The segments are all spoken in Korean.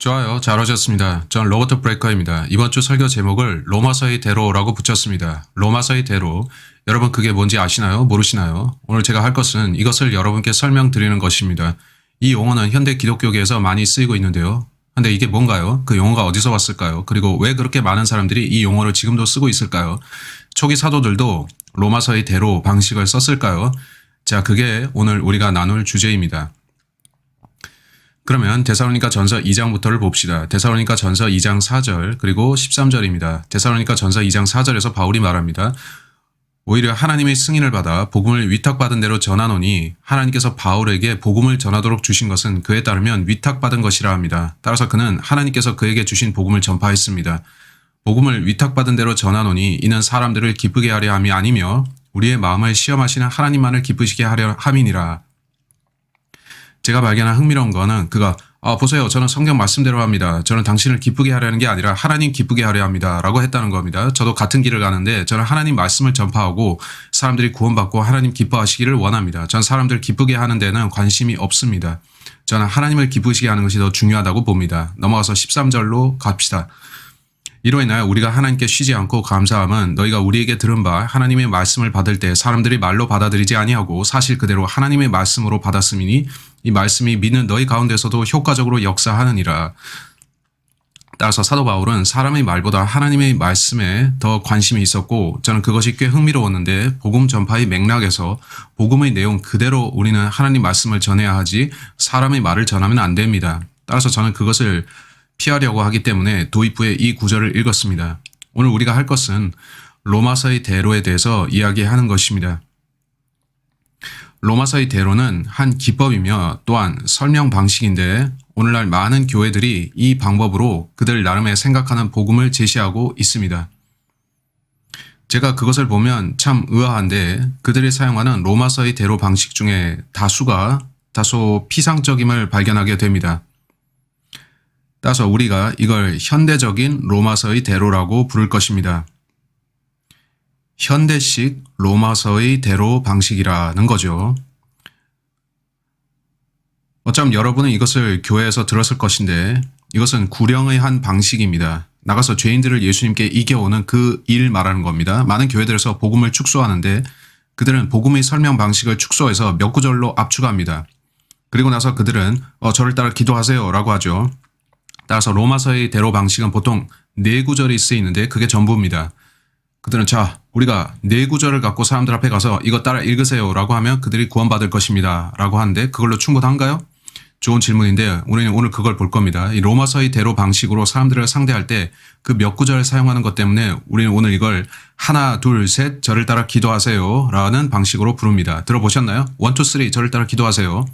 좋아요. 잘 오셨습니다. 전 로버트 브레이커입니다. 이번 주 설교 제목을 로마서의 대로라고 붙였습니다. 로마서의 대로. 여러분 그게 뭔지 아시나요? 모르시나요? 오늘 제가 할 것은 이것을 여러분께 설명드리는 것입니다. 이 용어는 현대 기독교계에서 많이 쓰이고 있는데요. 근데 이게 뭔가요? 그 용어가 어디서 왔을까요? 그리고 왜 그렇게 많은 사람들이 이 용어를 지금도 쓰고 있을까요? 초기 사도들도 로마서의 대로 방식을 썼을까요? 자, 그게 오늘 우리가 나눌 주제입니다. 그러면 데살로니가 전서 2장부터를 봅시다. 데살로니가 전서 2장 4절 그리고 13절입니다. 데살로니가 전서 2장 4절에서 바울이 말합니다. 오히려 하나님의 승인을 받아 복음을 위탁받은 대로 전하노니 하나님께서 바울에게 복음을 전하도록 주신 것은 그에 따르면 위탁받은 것이라 합니다. 따라서 그는 하나님께서 그에게 주신 복음을 전파했습니다. 복음을 위탁받은 대로 전하노니 이는 사람들을 기쁘게 하려 함이 아니며 우리의 마음을 시험하시는 하나님만을 기쁘시게 하려 함이니라. 제가 발견한 흥미로운 거는 그가 보세요. 저는 성경 말씀대로 합니다. 저는 당신을 기쁘게 하려는 게 아니라 하나님 기쁘게 하려 합니다. 라고 했다는 겁니다. 저도 같은 길을 가는데 저는 하나님 말씀을 전파하고 사람들이 구원받고 하나님 기뻐하시기를 원합니다. 전 사람들 기쁘게 하는 데는 관심이 없습니다. 저는 하나님을 기쁘시게 하는 것이 더 중요하다고 봅니다. 넘어가서 13절로 갑시다. 이로 인하여 우리가 하나님께 쉬지 않고 감사함은 너희가 우리에게 들은 바 하나님의 말씀을 받을 때 사람들이 말로 받아들이지 아니하고 사실 그대로 하나님의 말씀으로 받았음이니 이 말씀이 믿는 너희 가운데서도 효과적으로 역사하느니라. 따라서 사도 바울은 사람의 말보다 하나님의 말씀에 더 관심이 있었고 저는 그것이 꽤 흥미로웠는데 복음 전파의 맥락에서 복음의 내용 그대로 우리는 하나님 말씀을 전해야 하지 사람의 말을 전하면 안 됩니다. 따라서 저는 그것을 피하려고 하기 때문에 도입부에 이 구절을 읽었습니다. 오늘 우리가 할 것은 로마서의 대로에 대해서 이야기하는 것입니다. 로마서의 대로는 한 기법이며 또한 설명 방식인데 오늘날 많은 교회들이 이 방법으로 그들 나름의 생각하는 복음을 제시하고 있습니다. 제가 그것을 보면 참 의아한데 그들이 사용하는 로마서의 대로 방식 중에 다수가 다소 피상적임을 발견하게 됩니다. 따라서 우리가 이걸 현대적인 로마서의 대로라고 부를 것입니다. 현대식 로마서의 대로 방식이라는 거죠. 어쩌면 여러분은 이것을 교회에서 들었을 것인데 이것은 구령의 한 방식입니다. 나가서 죄인들을 예수님께 이겨오는 그 일 말하는 겁니다. 많은 교회들에서 복음을 축소하는데 그들은 복음의 설명 방식을 축소해서 몇 구절로 압축합니다. 그리고 나서 그들은 저를 따라 기도하세요 라고 하죠. 따라서 로마서의 대로 방식은 보통 4구절이 쓰이는데 그게 전부입니다. 그들은 자, 우리가 4구절을 갖고 사람들 앞에 가서 이거 따라 읽으세요 라고 하면 그들이 구원받을 것입니다 라고 하는데 그걸로 충분한가요? 좋은 질문인데 우리는 오늘 그걸 볼 겁니다. 이 로마서의 대로 방식으로 사람들을 상대할 때 그 몇 구절을 사용하는 것 때문에 우리는 오늘 이걸 하나, 둘, 셋 저를 따라 기도하세요 라는 방식으로 부릅니다. 들어보셨나요? 1, 2, 3 저를 따라 기도하세요.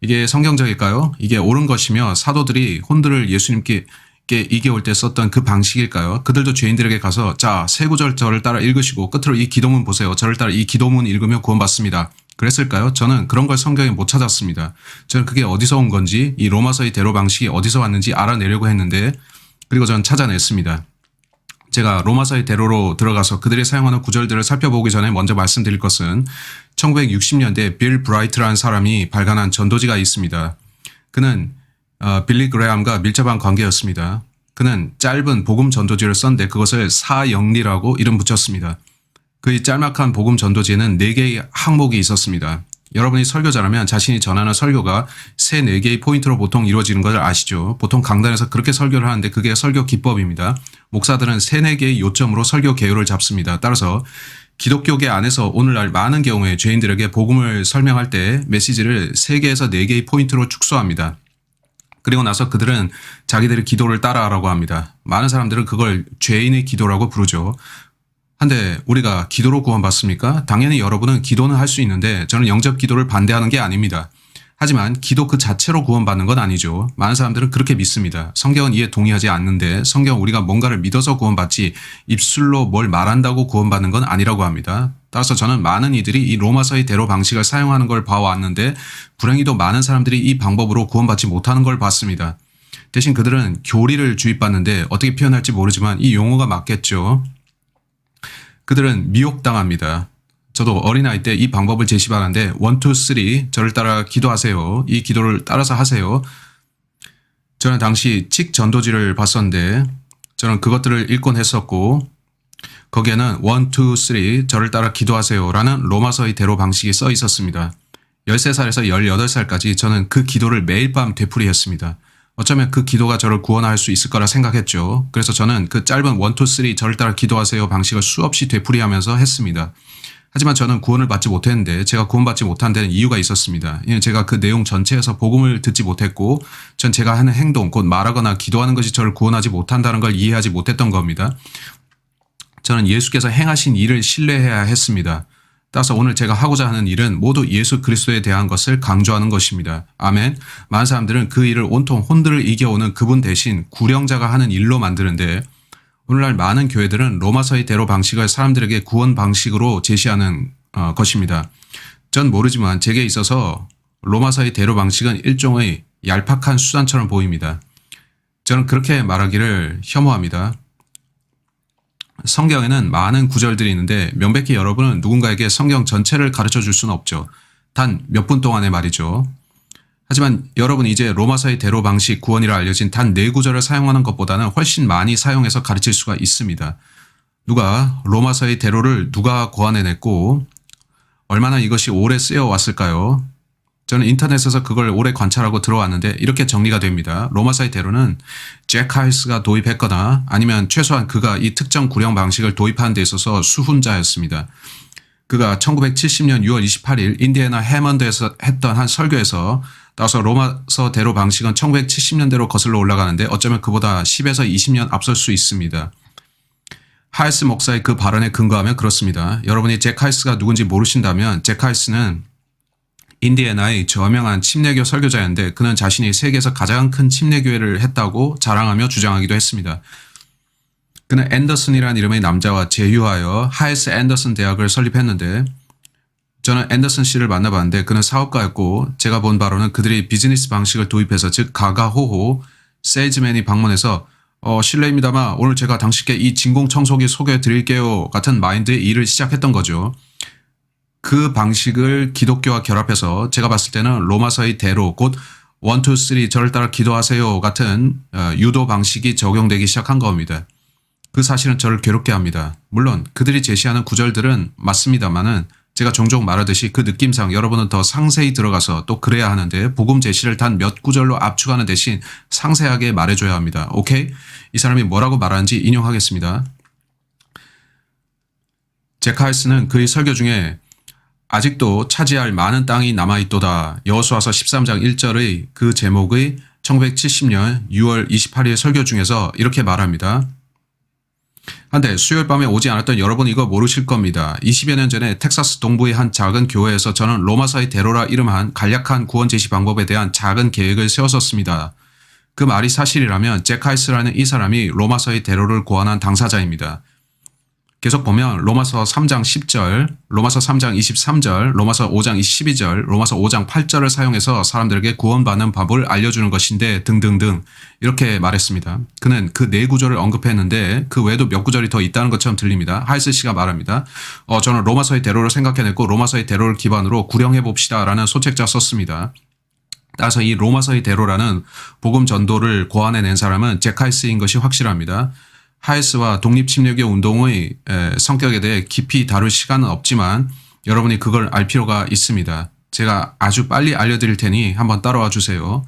이게 성경적일까요? 이게 옳은 것이며 사도들이 혼들을 예수님께 이겨올 때 썼던 그 방식일까요? 그들도 죄인들에게 가서 자, 3구절 저를 따라 읽으시고 끝으로 이 기도문 보세요. 저를 따라 이 기도문 읽으면 구원받습니다. 그랬을까요? 저는 그런 걸 성경에 못 찾았습니다. 저는 그게 어디서 온 건지 이 로마서의 대로 방식이 어디서 왔는지 알아내려고 했는데 그리고 전 찾아냈습니다. 제가 로마서의 대로로 들어가서 그들이 사용하는 구절들을 살펴보기 전에 먼저 말씀드릴 것은 1960년대 빌 브라이트라는 사람이 발간한 전도지가 있습니다. 그는 빌리 그레함과 밀접한 관계였습니다. 그는 짧은 복음 전도지를 썼는데 그것을 사영리라고 이름 붙였습니다. 그의 짤막한 복음 전도지에는 4개의 항목이 있었습니다. 여러분이 설교자라면 자신이 전하는 설교가 3, 4개의 포인트로 보통 이루어지는 것을 아시죠? 보통 강단에서 그렇게 설교를 하는데 그게 설교 기법입니다. 목사들은 3, 4개의 요점으로 설교 개요를 잡습니다. 따라서 기독교계 안에서 오늘날 많은 경우에 죄인들에게 복음을 설명할 때 메시지를 3개에서 4개의 포인트로 축소합니다. 그리고 나서 그들은 자기들의 기도를 따라하라고 합니다. 많은 사람들은 그걸 죄인의 기도라고 부르죠. 한데 우리가 기도로 구원받습니까? 당연히 여러분은 기도는 할 수 있는데 저는 영접 기도를 반대하는 게 아닙니다. 하지만 기도 그 자체로 구원받는 건 아니죠. 많은 사람들은 그렇게 믿습니다. 성경은 이에 동의하지 않는데 성경은 우리가 뭔가를 믿어서 구원받지 입술로 뭘 말한다고 구원받는 건 아니라고 합니다. 따라서 저는 많은 이들이 이 로마서의 대로 방식을 사용하는 걸 봐왔는데 불행히도 많은 사람들이 이 방법으로 구원받지 못하는 걸 봤습니다. 대신 그들은 교리를 주입받는데 어떻게 표현할지 모르지만 이 용어가 맞겠죠. 그들은 미혹당합니다. 저도 어린아이 때 이 방법을 제시받았는데 1, 2, 3 저를 따라 기도하세요. 이 기도를 따라서 하세요. 저는 당시 칙 전도지를 봤었는데 저는 그것들을 읽곤 했었고 거기에는 1, 2, 3 저를 따라 기도하세요라는 로마서의 대로 방식이 써 있었습니다. 13살에서 18살까지 저는 그 기도를 매일 밤 되풀이했습니다. 어쩌면 그 기도가 저를 구원할 수 있을 거라 생각했죠. 그래서 저는 그 짧은 1, 2, 3 저를 따라 기도하세요 방식을 수없이 되풀이하면서 했습니다. 하지만 저는 구원을 받지 못했는데 제가 구원받지 못한 데는 이유가 있었습니다. 제가 그 내용 전체에서 복음을 듣지 못했고 전 제가 하는 행동 곧 말하거나 기도하는 것이 저를 구원하지 못한다는 걸 이해하지 못했던 겁니다. 저는 예수께서 행하신 일을 신뢰해야 했습니다. 따라서 오늘 제가 하고자 하는 일은 모두 예수 그리스도에 대한 것을 강조하는 것입니다. 아멘. 많은 사람들은 그 일을 온통 혼들을 이겨오는 그분 대신 구령자가 하는 일로 만드는데 오늘날 많은 교회들은 로마서의 대로 방식을 사람들에게 구원 방식으로 제시하는 것입니다. 전 모르지만 제게 있어서 로마서의 대로 방식은 일종의 얄팍한 수단처럼 보입니다. 저는 그렇게 말하기를 혐오합니다. 성경에는 많은 구절들이 있는데 명백히 여러분은 누군가에게 성경 전체를 가르쳐 줄 수는 없죠. 단 몇 분 동안의 말이죠. 하지만 여러분 이제 로마서의 대로 방식 구원이라 알려진 단 4구절을 사용하는 것보다는 훨씬 많이 사용해서 가르칠 수가 있습니다. 누가 로마서의 대로를 누가 고안해냈고 얼마나 이것이 오래 쓰여 왔을까요? 저는 인터넷에서 그걸 오래 관찰하고 들어왔는데 이렇게 정리가 됩니다. 로마서의 대로는 잭 하이스가 도입했거나 아니면 최소한 그가 이 특정 구령 방식을 도입하는 데 있어서 수훈자였습니다. 그가 1970년 6월 28일 인디애나 해먼드에서 했던 한 설교에서 따라서 로마서 대로 방식은 1970년대로 거슬러 올라가는데 어쩌면 그보다 10에서 20년 앞설 수 있습니다. 하이스 목사의 그 발언에 근거하면 그렇습니다. 여러분이 잭 하이스가 누군지 모르신다면 잭 하이스는 인디애나의 저명한 침례교 설교자였는데 그는 자신이 세계에서 가장 큰 침례교회를 했다고 자랑하며 주장하기도 했습니다. 그는 앤더슨이라는 이름의 남자와 제휴하여 하이스 앤더슨 대학을 설립했는데 저는 앤더슨 씨를 만나봤는데 그는 사업가였고 제가 본 바로는 그들이 비즈니스 방식을 도입해서 즉 가가호호 세일즈맨이 방문해서 실례입니다만 오늘 제가 당신께 이 진공청소기 소개해 드릴게요 같은 마인드의 일을 시작했던 거죠. 그 방식을 기독교와 결합해서 제가 봤을 때는 로마서의 대로 곧 1, 2, 3 저를 따라 기도하세요 같은 유도 방식이 적용되기 시작한 겁니다. 그 사실은 저를 괴롭게 합니다. 물론 그들이 제시하는 구절들은 맞습니다만은 제가 종종 말하듯이 그 느낌상 여러분은 더 상세히 들어가서 또 그래야 하는데 복음 제시를 단 몇 구절로 압축하는 대신 상세하게 말해줘야 합니다. 오케이? 이 사람이 뭐라고 말하는지 인용하겠습니다. 잭 하이스는 그의 설교 중에 아직도 차지할 많은 땅이 남아있도다. 여호수아서 13장 1절의 그 제목의 1970년 6월 28일 설교 중에서 이렇게 말합니다. 한데 수요일 밤에 오지 않았던 여러분 이거 모르실 겁니다. 20여 년 전에 텍사스 동부의 한 작은 교회에서 저는 로마서의 대로라 이름한 간략한 구원 제시 방법에 대한 작은 계획을 세웠었습니다. 그 말이 사실이라면 잭 하이스라는 이 사람이 로마서의 대로를 고안한 당사자입니다. 계속 보면 로마서 3장 10절, 로마서 3장 23절, 로마서 5장 22절, 로마서 5장 8절을 사용해서 사람들에게 구원받는 법을 알려주는 것인데 등등등 이렇게 말했습니다. 그는 그 4구절을 언급했는데 그 외에도 몇 구절이 더 있다는 것처럼 들립니다. 하이스 씨가 말합니다. 저는 로마서의 대로를 생각해냈고 로마서의 대로를 기반으로 구령해봅시다 라는 소책자 썼습니다. 따라서 이 로마서의 대로라는 복음 전도를 고안해낸 사람은 잭 하이스인 것이 확실합니다. 하이스와 독립침례교 운동의 성격에 대해 깊이 다룰 시간은 없지만 여러분이 그걸 알 필요가 있습니다. 제가 아주 빨리 알려드릴 테니 한번 따라와 주세요.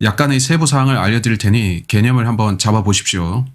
약간의 세부사항을 알려드릴 테니 개념을 한번 잡아보십시오.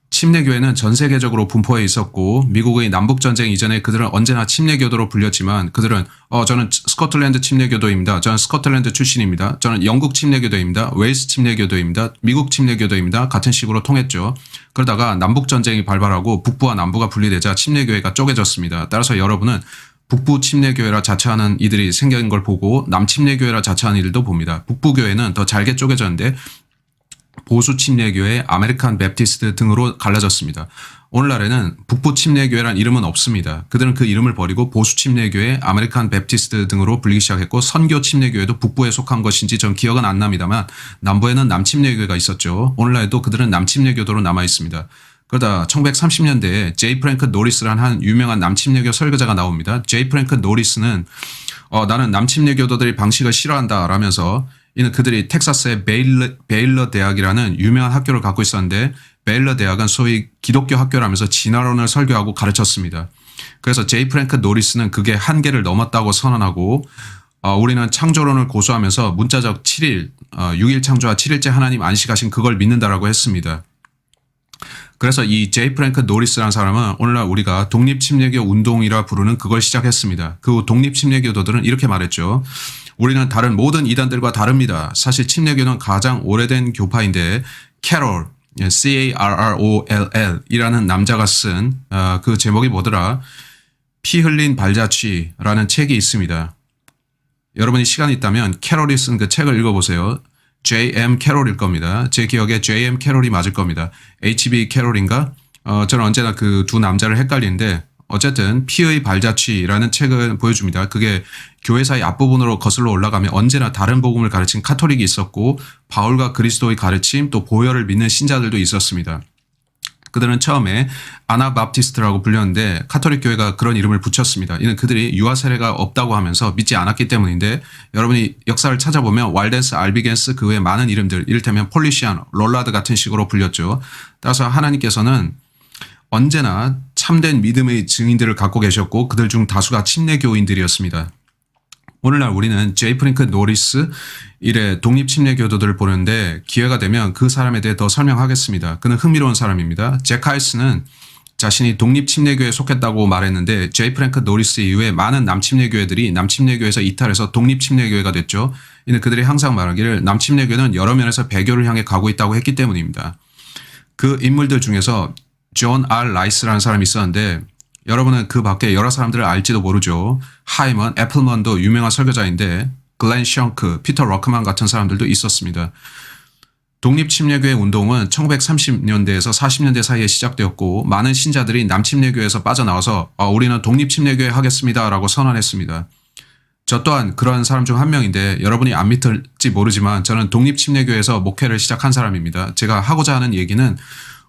침례교회는 전 세계적으로 분포해 있었고 미국의 남북전쟁 이전에 그들은 언제나 침례교도로 불렸지만 그들은 저는 스코틀랜드 침례교도입니다. 저는 스코틀랜드 출신입니다. 저는 영국 침례교도입니다. 웨일스 침례교도입니다. 미국 침례교도입니다. 같은 식으로 통했죠. 그러다가 남북전쟁이 발발하고 북부와 남부가 분리되자 침례교회가 쪼개졌습니다. 따라서 여러분은 북부 침례교회라 자처하는 이들이 생긴 걸 보고 남침례교회라 자처하는 이들도 봅니다. 북부교회는 더 잘게 쪼개졌는데 보수 침례교회, 아메리칸 베프티스트 등으로 갈라졌습니다. 오늘날에는 북부 침례교회란 이름은 없습니다. 그들은 그 이름을 버리고 보수 침례교회, 아메리칸 베프티스트 등으로 불리기 시작했고 선교 침례교회도 북부에 속한 것인지 전 기억은 안 납니다만 남부에는 남침례교회가 있었죠. 오늘날에도 그들은 남침례교도로 남아 있습니다. 그러다 1930년대에 제이 프랭크 노리스라는 한 유명한 남침례교 설교자가 나옵니다. 제이 프랭크 노리스는 나는 남침례교도들의 방식을 싫어한다 라면서 이는 그들이 텍사스의 베일러 대학이라는 유명한 학교를 갖고 있었는데 베일러 대학은 소위 기독교 학교라면서 진화론을 설교하고 가르쳤습니다. 그래서 제이 프랭크 노리스는 그게 한계를 넘었다고 선언하고 우리는 창조론을 고수하면서 문자적 7일, 6일 창조와 7일째 하나님 안식하신 그걸 믿는다라고 했습니다. 그래서 이 제이 프랭크 노리스라는 사람은 오늘날 우리가 독립침례교 운동이라 부르는 그걸 시작했습니다. 그 독립침례교도들은 이렇게 말했죠. 우리는 다른 모든 이단들과 다릅니다. 사실 침례교는 가장 오래된 교파인데 캐롤, CARROLL 이라는 남자가 쓴 그 제목이 뭐더라? 피 흘린 발자취라는 책이 있습니다. 여러분이 시간이 있다면 캐롤이 쓴 그 책을 읽어보세요. J.M. 캐롤일 겁니다. 제 기억에 J.M. 캐롤이 맞을 겁니다. H.B. 캐롤인가? 저는 언제나 그 두 남자를 헷갈리는데 어쨌든 피의 발자취라는 책을 보여줍니다. 그게 교회사의 앞부분으로 거슬러 올라가면 언제나 다른 복음을 가르친 카톨릭이 있었고 바울과 그리스도의 가르침 또 보혈을 믿는 신자들도 있었습니다. 그들은 처음에 아나바프티스트라고 불렸는데 카톨릭 교회가 그런 이름을 붙였습니다. 이는 그들이 유아 세례가 없다고 하면서 믿지 않았기 때문인데 여러분이 역사를 찾아보면 walden스, 알비겐스 그 외에 많은 이름들 이를테면 폴리시안, 롤라드 같은 식으로 불렸죠. 따라서 하나님께서는 언제나 참된 믿음의 증인들을 갖고 계셨고 그들 중 다수가 침례교인들이었습니다. 오늘날 우리는 제이 프랭크 노리스 일의 독립침례교도들을 보는데 기회가 되면 그 사람에 대해 더 설명하겠습니다. 그는 흥미로운 사람입니다. 잭 하이스는 자신이 독립침례교회에 속했다고 말했는데 제이 프랭크 노리스 이후에 많은 남침례교회들이 남침례교회에서 이탈해서 독립침례교회가 됐죠. 이는 그들이 항상 말하기를 남침례교회는 여러 면에서 배교를 향해 가고 있다고 했기 때문입니다. 그 인물들 중에서 존 R. 라이스라는 사람이 있었는데 여러분은 그 밖에 여러 사람들을 알지도 모르죠. 하이먼, 애플먼도 유명한 설교자인데 글렌 션크, 피터 러크만 같은 사람들도 있었습니다. 독립침례교회 운동은 1930년대에서 40년대 사이에 시작되었고 많은 신자들이 남침례교회에서 빠져나와서 우리는 독립침례교회 하겠습니다 라고 선언했습니다. 저 또한 그런 사람 중 한 명인데 여러분이 안 믿을지 모르지만 저는 독립침례교회에서 목회를 시작한 사람입니다. 제가 하고자 하는 얘기는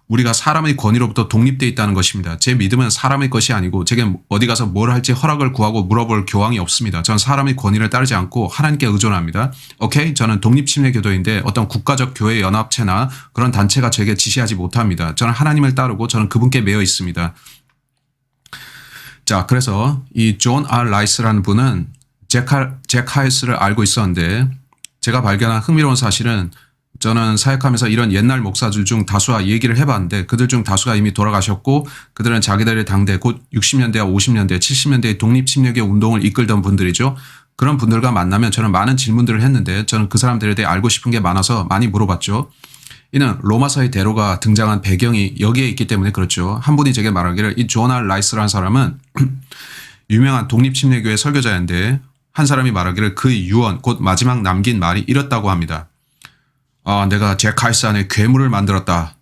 우리가 사람의 권위로부터 독립되어 있다는 것입니다. 제 믿음은 사람의 것이 아니고 제게 어디 가서 뭘 할지 허락을 구하고 물어볼 교황이 없습니다. 저는 사람의 권위를 따르지 않고 하나님께 의존합니다. 오케이? 저는 독립침례교도인데 어떤 국가적 교회 연합체나 그런 단체가 제게 지시하지 못합니다. 저는 하나님을 따르고 저는 그분께 매여 있습니다. 자, 그래서 이 존 R. 라이스라는 분은 잭 하이스를 알고 있었는데 제가 발견한 흥미로운 사실은 저는 사역하면서 이런 옛날 목사들 중 다수와 얘기를 해봤는데 그들 중 다수가 이미 돌아가셨고 그들은 자기들의 당대 곧 60년대와 50년대, 70년대의 독립침례교 운동을 이끌던 분들이죠. 그런 분들과 만나면 저는 많은 질문들을 했는데 저는 그 사람들에 대해 알고 싶은 게 많아서 많이 물어봤죠. 이는 로마서의 대로가 등장한 배경이 여기에 있기 때문에 그렇죠. 한 분이 제게 말하기를 이 존 R. 라이스라는 사람은 유명한 독립침례교회 설교자인데 한 사람이 말하기를 그의 유언 곧 마지막 남긴 말이 이렇다고 합니다. 내가 잭 하이스 안에 괴물을 만들었다.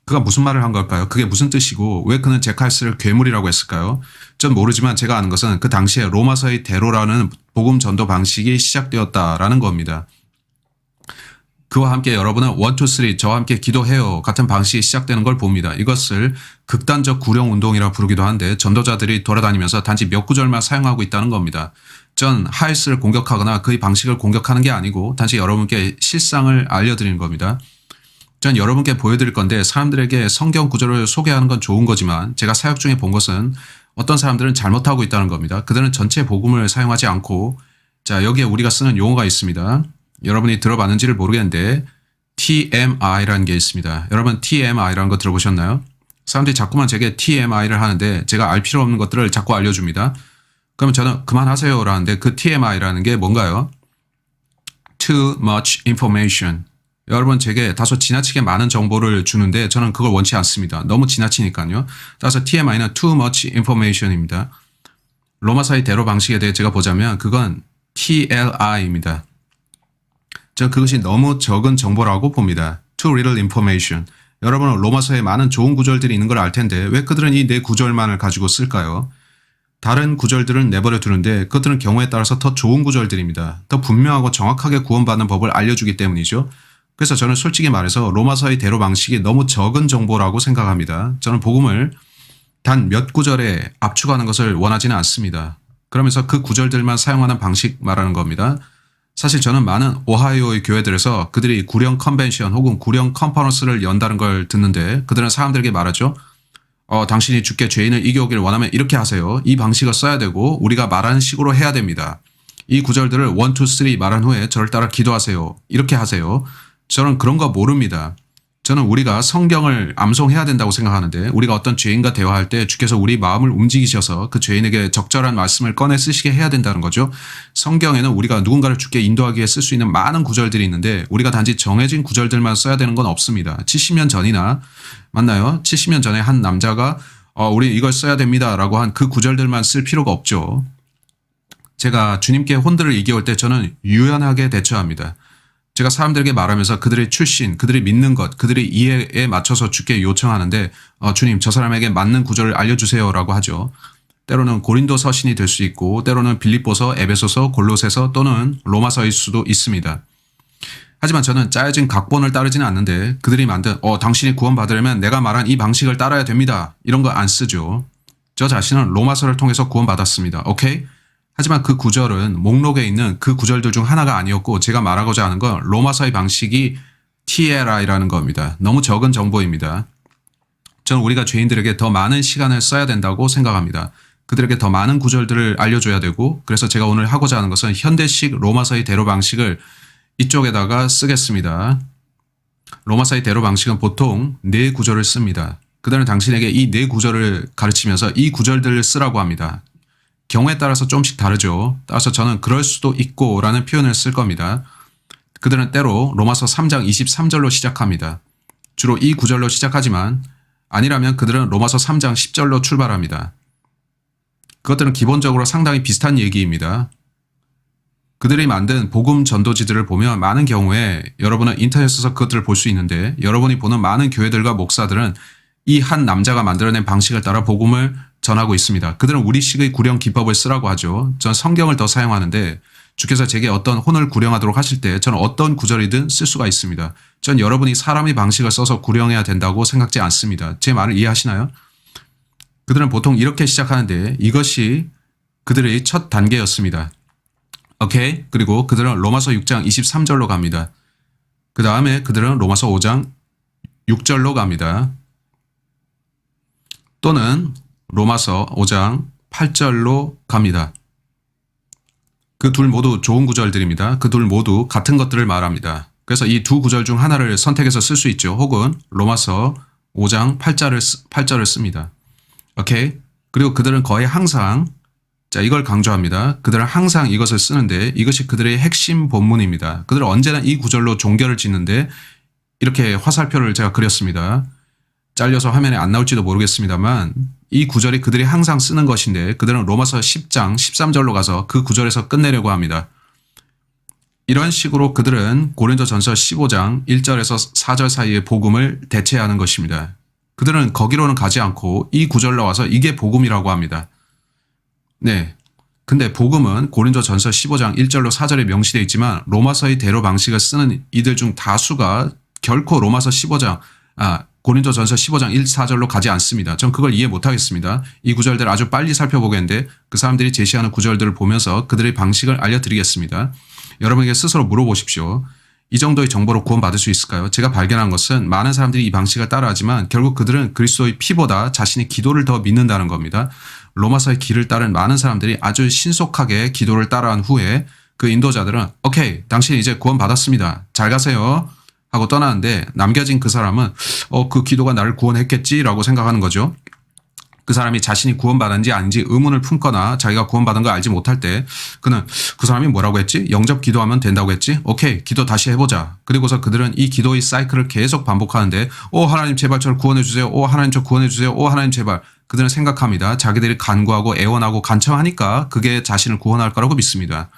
그가 무슨 말을 한 걸까요? 그게 무슨 뜻이고 왜 그는 잭 하이스를 괴물이라고 했을까요? 전 모르지만 제가 아는 것은 그 당시에 로마서의 대로라는 복음 전도 방식이 시작되었다라는 겁니다. 그와 함께 여러분은 1, 2, 3 저와 함께 기도해요 같은 방식이 시작되는 걸 봅니다. 이것을 극단적 구령운동이라 부르기도 한데 전도자들이 돌아다니면서 단지 몇 구절만 사용하고 있다는 겁니다. 전 하이스를 공격하거나 그의 방식을 공격하는 게 아니고 단지 여러분께 실상을 알려드리는 겁니다. 전 여러분께 보여드릴 건데 사람들에게 성경 구절을 소개하는 건 좋은 거지만 제가 사역 중에 본 것은 어떤 사람들은 잘못하고 있다는 겁니다. 그들은 전체 복음을 사용하지 않고 자 여기에 우리가 쓰는 용어가 있습니다. 여러분이 들어봤는지를 모르겠는데 TMI라는 게 있습니다. 여러분 TMI라는 거 들어보셨나요? 사람들이 자꾸만 제게 TMI를 하는데 제가 알 필요 없는 것들을 자꾸 알려줍니다. 그러면 저는 그만하세요 라는데 그 TMI라는 게 뭔가요? Too much information. 여러분 제게 다소 지나치게 많은 정보를 주는데 저는 그걸 원치 않습니다. 너무 지나치니까요. 따라서 TMI는 Too much information입니다. 로마서의 대로 방식에 대해 제가 보자면 그건 TLI입니다. 저는 그것이 너무 적은 정보라고 봅니다. Too little information. 여러분은 로마서에 많은 좋은 구절들이 있는 걸 알 텐데 왜 그들은 이 네 구절만을 가지고 쓸까요? 다른 구절들은 내버려 두는데 그것들은 경우에 따라서 더 좋은 구절들입니다. 더 분명하고 정확하게 구원받는 법을 알려주기 때문이죠. 그래서 저는 솔직히 말해서 로마서의 대로 방식이 너무 적은 정보라고 생각합니다. 저는 복음을 단 몇 구절에 압축하는 것을 원하지는 않습니다. 그러면서 그 구절들만 사용하는 방식 말하는 겁니다. 사실 저는 많은 오하이오의 교회들에서 그들이 구령 컨벤션 혹은 구령 컨퍼런스를 연다는 걸 듣는데 그들은 사람들에게 말하죠. 당신이 주께 죄인을 이겨오기를 원하면 이렇게 하세요. 이 방식을 써야 되고 우리가 말하는 식으로 해야 됩니다. 이 구절들을 1, 2, 3 말한 후에 저를 따라 기도하세요. 이렇게 하세요. 저는 그런 거 모릅니다. 저는 우리가 성경을 암송해야 된다고 생각하는데 우리가 어떤 죄인과 대화할 때 주께서 우리 마음을 움직이셔서 그 죄인에게 적절한 말씀을 꺼내 쓰시게 해야 된다는 거죠. 성경에는 우리가 누군가를 주께 인도하기 위해 쓸 수 있는 많은 구절들이 있는데 우리가 단지 정해진 구절들만 써야 되는 건 없습니다. 70년 전이나 맞나요? 70년 전에 한 남자가 우리 이걸 써야 됩니다라고 한 그 구절들만 쓸 필요가 없죠. 제가 주님께 혼들을 이겨올 때 저는 유연하게 대처합니다. 제가 사람들에게 말하면서 그들의 출신, 그들이 믿는 것, 그들의 이해에 맞춰서 주께 요청하는데 주님 저 사람에게 맞는 구절을 알려주세요라고 하죠. 때로는 고린도 서신이 될 수 있고 때로는 빌립보서, 에베소서, 골로새서 또는 로마서일 수도 있습니다. 하지만 저는 짜여진 각본을 따르지는 않는데 그들이 만든 당신이 구원받으려면 내가 말한 이 방식을 따라야 됩니다. 이런 거 안 쓰죠. 저 자신은 로마서를 통해서 구원받았습니다. 오케이? 하지만 그 구절은 목록에 있는 그 구절들 중 하나가 아니었고 제가 말하고자 하는 건 로마서의 방식이 TLI라는 겁니다. 너무 적은 정보입니다. 저는 우리가 죄인들에게 더 많은 시간을 써야 된다고 생각합니다. 그들에게 더 많은 구절들을 알려줘야 되고 그래서 제가 오늘 하고자 하는 것은 현대식 로마서의 대로 방식을 이쪽에다가 쓰겠습니다. 로마서의 대로 방식은 보통 4구절을 씁니다. 그들은 당신에게 이 4구절을 가르치면서 이 구절들을 쓰라고 합니다. 경우에 따라서 조금씩 다르죠. 따라서 저는 그럴 수도 있고 라는 표현을 쓸 겁니다. 그들은 때로 로마서 3장 23절로 시작합니다. 주로 이 구절로 시작하지만 아니라면 그들은 로마서 3장 10절로 출발합니다. 그것들은 기본적으로 상당히 비슷한 얘기입니다. 그들이 만든 복음 전도지들을 보면 많은 경우에 여러분은 인터넷에서 그것들을 볼 수 있는데 여러분이 보는 많은 교회들과 목사들은 이 한 남자가 만들어낸 방식을 따라 복음을 전하고 있습니다. 그들은 우리식의 구령 기법을 쓰라고 하죠. 전 성경을 더 사용하는데 주께서 제게 어떤 혼을 구령하도록 하실 때 저는 어떤 구절이든 쓸 수가 있습니다. 전 여러분이 사람의 방식을 써서 구령해야 된다고 생각지 않습니다. 제 말을 이해하시나요? 그들은 보통 이렇게 시작하는데 이것이 그들의 첫 단계였습니다. 오케이? 그리고 그들은 로마서 6장 23절로 갑니다. 그 다음에 그들은 로마서 5장 6절로 갑니다. 또는 로마서 5장 8절로 갑니다. 그 둘 모두 좋은 구절들입니다. 그 둘 모두 같은 것들을 말합니다. 그래서 이 두 구절 중 하나를 선택해서 쓸 수 있죠. 혹은 로마서 5장 8절을 씁니다. 오케이? 그리고 그들은 거의 항상 이걸 강조합니다. 그들은 항상 이것을 쓰는데 이것이 그들의 핵심 본문입니다. 그들은 언제나 이 구절로 종결을 짓는데 이렇게 화살표를 제가 그렸습니다. 잘려서 화면에 안 나올지도 모르겠습니다만 이 구절이 그들이 항상 쓰는 것인데 그들은 로마서 10장 13절로 가서 그 구절에서 끝내려고 합니다. 이런 식으로 그들은 고린도전서 15장 1절에서 4절 사이의 복음을 대체하는 것입니다. 그들은 거기로는 가지 않고 이 구절로 와서 이게 복음이라고 합니다. 네. 근데 복음은 고린도전서 15장 1절로 4절에 명시되어 있지만 로마서의 대로 방식을 쓰는 이들 중 다수가 결코 로마서 15장 고린도전서 15장 1, 4절로 가지 않습니다. 전 그걸 이해 못하겠습니다. 이 구절들을 아주 빨리 살펴보겠는데 그 사람들이 제시하는 구절들을 보면서 그들의 방식을 알려드리겠습니다. 여러분에게 스스로 물어보십시오. 이 정도의 정보로 구원받을 수 있을까요? 제가 발견한 것은 많은 사람들이 이 방식을 따라하지만 결국 그들은 그리스도의 피보다 자신의 기도를 더 믿는다는 겁니다. 로마서의 길을 따른 많은 사람들이 아주 신속하게 기도를 따라한 후에 그 인도자들은 오케이, 당신 이제 구원받았습니다. 잘 가세요. 하고 떠나는데 남겨진 그 사람은 그 기도가 나를 구원했겠지라고 생각하는 거죠. 그 사람이 자신이 구원받은지 아닌지 의문을 품거나 자기가 구원받은 걸 알지 못할 때 그는 그 사람이 뭐라고 했지? 영접 기도하면 된다고 했지? 오케이, 기도 다시 해보자. 그리고서 그들은 이 기도의 사이클을 계속 반복하는데 하나님 제발 저를 구원해 주세요. 하나님 저 구원해 주세요. 하나님 제발. 그들은 생각합니다. 자기들이 간구하고 애원하고 간청하니까 그게 자신을 구원할 거라고 믿습니다.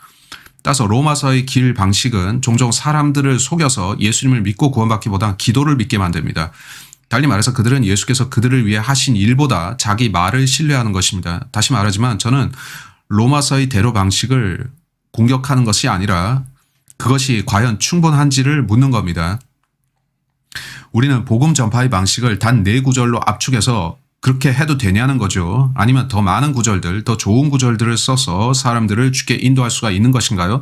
따라서 로마서의 길 방식은 종종 사람들을 속여서 예수님을 믿고 구원받기보다 기도를 믿게 만듭니다. 달리 말해서 그들은 예수께서 그들을 위해 하신 일보다 자기 말을 신뢰하는 것입니다. 다시 말하지만 저는 로마서의 대로 방식을 공격하는 것이 아니라 그것이 과연 충분한지를 묻는 겁니다. 우리는 복음 전파의 방식을 단 4구절로 압축해서 그렇게 해도 되냐는 거죠. 아니면 더 많은 구절들, 더 좋은 구절들을 써서 사람들을 주께 인도할 수가 있는 것인가요?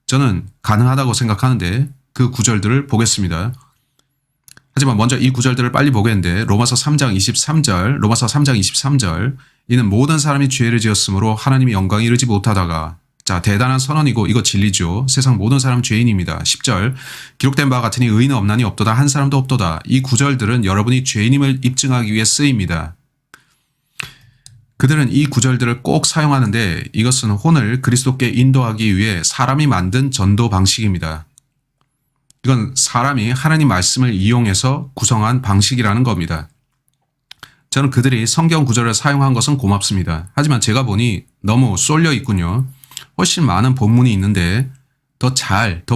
저는 가능하다고 생각하는데 그 구절들을 보겠습니다. 하지만 먼저 이 구절들을 빨리 보겠는데 로마서 3장 23절 이는 모든 사람이 죄를 지었으므로 하나님이 영광에 이르지 못하다가 자 대단한 선언이고 이거 진리죠. 세상 모든 사람 죄인입니다. 10절 기록된 바와 같으니 의인은 없나니 없도다 한 사람도 없도다. 이 구절들은 여러분이 죄인임을 입증하기 위해 쓰입니다. 그들은 이 구절들을 꼭 사용하는데 이것은 혼을 그리스도께 인도하기 위해 사람이 만든 전도 방식입니다. 이건 사람이 하나님 말씀을 이용해서 구성한 방식이라는 겁니다. 저는 그들이 성경 구절을 사용한 것은 고맙습니다. 하지만 제가 보니 너무 쏠려 있군요. 훨씬 많은 본문이 있는데 더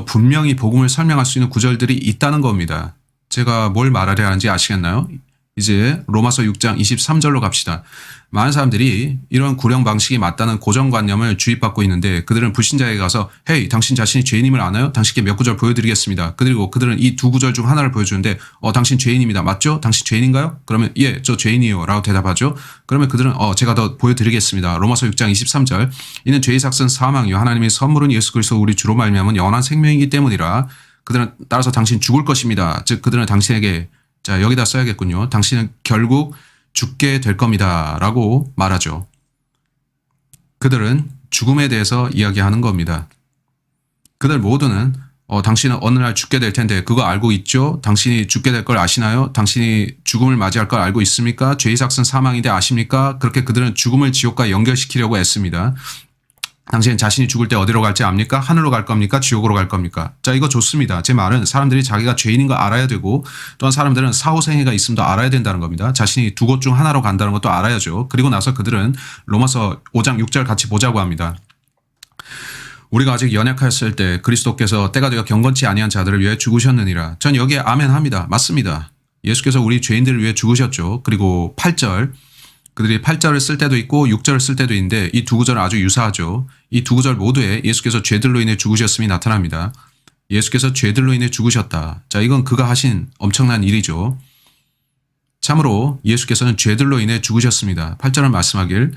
분명히 복음을 설명할 수 있는 구절들이 있다는 겁니다. 제가 뭘 말하려 하는지 아시겠나요? 이제 로마서 6장 23절로 갑시다. 많은 사람들이 이런 구령 방식이 맞다는 고정관념을 주입받고 있는데 그들은 불신자에게 가서 헤이 당신 자신이 죄인임을 아나요? 당신께 몇 구절 보여드리겠습니다. 그리고 그들은 이 두 구절 중 하나를 보여주는데 당신 죄인입니다. 맞죠? 당신 죄인인가요? 그러면 예, 저 죄인이요 라고 대답하죠. 그러면 그들은 제가 더 보여드리겠습니다. 로마서 6장 23절 이는 죄의 삭은 사망이요 하나님의 선물은 예수 그리스도 우리 주로 말미암은 영원한 생명이기 때문이라 그들은 따라서 당신 죽을 것입니다. 즉 그들은 당신에게 자 여기다 써야겠군요. 당신은 결국 죽게 될 겁니다. 라고 말하죠. 그들은 죽음에 대해서 이야기하는 겁니다. 그들 모두는 당신은 어느 날 죽게 될 텐데 그거 알고 있죠? 당신이 죽게 될 걸 아시나요? 당신이 죽음을 맞이할 걸 알고 있습니까? 죄의 삭은 사망인데 아십니까? 그렇게 그들은 죽음을 지옥과 연결시키려고 애씁니다. 당신 자신이 죽을 때 어디로 갈지 압니까? 하늘로 갈 겁니까? 지옥으로 갈 겁니까? 자, 이거 좋습니다. 제 말은 사람들이 자기가 죄인인 거 알아야 되고 또한 사람들은 사후생애가 있음도 알아야 된다는 겁니다. 자신이 두 곳 중 하나로 간다는 것도 알아야죠. 그리고 나서 그들은 로마서 5장 6절 같이 보자고 합니다. 우리가 아직 연약하였을 때 그리스도께서 때가 되어 경건치 아니한 자들을 위해 죽으셨느니라. 전 여기에 아멘합니다. 맞습니다. 예수께서 우리 죄인들을 위해 죽으셨죠. 그리고 8절 그들이 8절을 쓸 때도 있고 6절을 쓸 때도 있는데 이 두 구절은 아주 유사하죠. 이 두 구절 모두에 예수께서 죄들로 인해 죽으셨음이 나타납니다. 예수께서 죄들로 인해 죽으셨다. 자, 이건 그가 하신 엄청난 일이죠. 참으로 예수께서는 죄들로 인해 죽으셨습니다. 8절은 말씀하길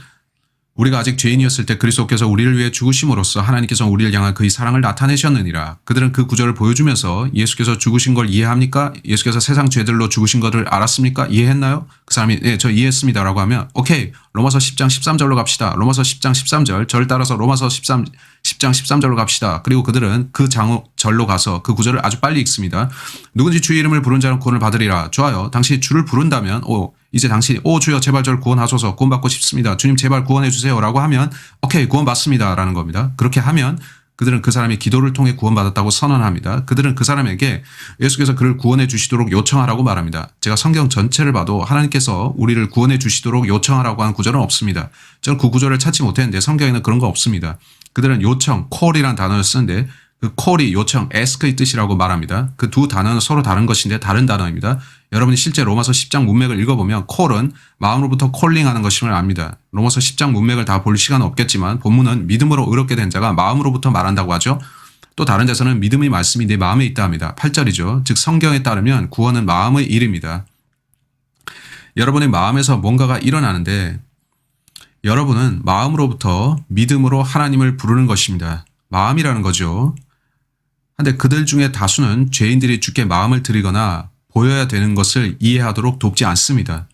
우리가 아직 죄인이었을 때 그리스도께서 우리를 위해 죽으심으로써 하나님께서 우리를 향한 그의 사랑을 나타내셨느니라. 그들은 그 구절을 보여주면서 예수께서 죽으신 걸 이해합니까? 예수께서 세상 죄들로 죽으신 것을 알았습니까? 이해했나요? 그 사람이 네, 저 이해했습니다 라고 하면 오케이 로마서 10장 13절로 갑시다. 로마서 10장 13절 저를 따라서 로마서 10장 13절로 갑시다. 그리고 그들은 그 절로 가서 그 구절을 아주 빨리 읽습니다. 누군지 주의 이름을 부른 자는 구원을 받으리라. 좋아요. 당신이 주를 부른다면 이제 당신이 주여 제발 저를 구원하소서 구원받고 싶습니다. 주님 제발 구원해 주세요 라고 하면 오케이 구원받습니다 라는 겁니다. 그렇게 하면 그들은 그 사람이 기도를 통해 구원받았다고 선언합니다. 그들은 그 사람에게 예수께서 그를 구원해 주시도록 요청하라고 말합니다. 제가 성경 전체를 봐도 하나님께서 우리를 구원해 주시도록 요청하라고 하는 구절은 없습니다. 저는 그 구절을 찾지 못했는데 성경에는 그런 거 없습니다. 그들은 요청, call이라는 단어를 쓰는데 그 call이 요청, ask의 뜻이라고 말합니다. 그 두 단어는 서로 다른 것인데 다른 단어입니다. 여러분이 실제 로마서 10장 문맥을 읽어보면 call은 마음으로부터 calling하는 것임을 압니다. 로마서 10장 문맥을 다 볼 시간은 없겠지만 본문은 믿음으로 의롭게 된 자가 마음으로부터 말한다고 하죠. 또 다른 데서는 믿음의 말씀이 내 마음에 있다 합니다. 8절이죠. 즉 성경에 따르면 구원은 마음의 일입니다. 여러분의 마음에서 뭔가가 일어나는데 여러분은 마음으로부터 믿음으로 하나님을 부르는 것입니다. 마음이라는 거죠. 그런데 그들 중에 다수는 죄인들이 주께 마음을 드리거나 보여야 되는 것을 이해하도록 돕지 않습니다.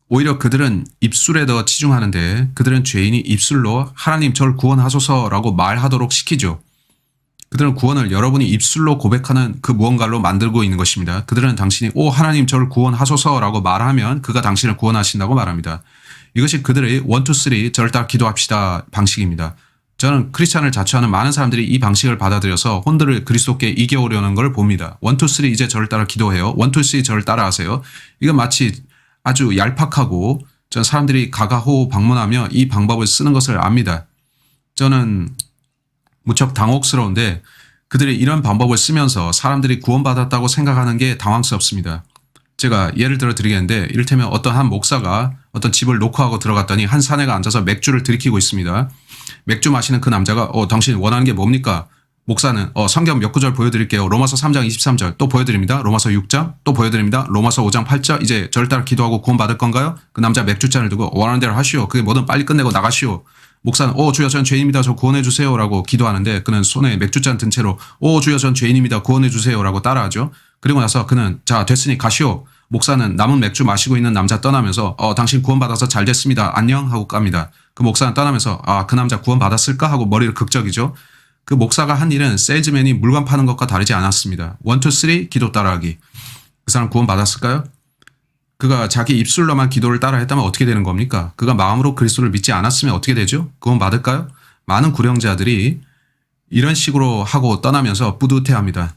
오히려 그들은 입술에 더 치중하는데 그들은 죄인이 입술로 하나님 저를 구원하소서라고 말하도록 시키죠. 그들은 구원을 여러분이 입술로 고백하는 그 무언가로 만들고 있는 것입니다. 그들은 당신이 하나님 저를 구원하소서라고 말하면 그가 당신을 구원하신다고 말합니다. 이것이 그들의 1, 2, 3 저를 따라 기도합시다 방식입니다. 저는 크리스찬을 자처하는 많은 사람들이 이 방식을 받아들여서 혼들을 그리스도께 이겨오려는 걸 봅니다. 1, 2, 3 이제 저를 따라 기도해요. 1, 2, 3 저를 따라 하세요. 이건 마치 아주 얄팍하고 전 사람들이 가가호호 방문하며 이 방법을 쓰는 것을 압니다. 저는 무척 당혹스러운데 그들이 이런 방법을 쓰면서 사람들이 구원받았다고 생각하는 게 당황스럽습니다. 제가 예를 들어 드리겠는데 이를테면 어떤 한 목사가 어떤 집을 녹화하고 들어갔더니 한 사내가 앉아서 맥주를 들이키고 있습니다. 맥주 마시는 그 남자가 당신 원하는 게 뭡니까? 목사는 성경 몇 구절 보여드릴게요. 로마서 3장 23절 또 보여드립니다. 로마서 6장 또 보여드립니다. 로마서 5장 8절 이제 저를 따라 기도하고 구원받을 건가요? 그 남자 맥주잔을 두고 원하는 대로 하시오. 그게 뭐든 빨리 끝내고 나가시오. 목사는 주여 전 죄인입니다. 저 구원해 주세요라고 기도하는데 그는 손에 맥주잔 든 채로 주여 전 죄인입니다. 구원해 주세요라고 따라하죠. 그리고 나서 그는 자 됐으니 가시오. 목사는 남은 맥주 마시고 있는 남자 떠나면서 당신 구원받아서 잘 됐습니다. 안녕 하고 갑니다. 그 목사는 떠나면서 그 남자 구원받았을까 하고 머리를 극적이죠. 그 목사가 한 일은 세일즈맨이 물건 파는 것과 다르지 않았습니다. 1, 2, 3 기도 따라하기. 그 사람 구원받았을까요? 그가 자기 입술로만 기도를 따라 했다면 어떻게 되는 겁니까? 그가 마음으로 그리스도를 믿지 않았으면 어떻게 되죠? 구원받을까요? 많은 구령자들이 이런 식으로 하고 떠나면서 뿌듯해합니다.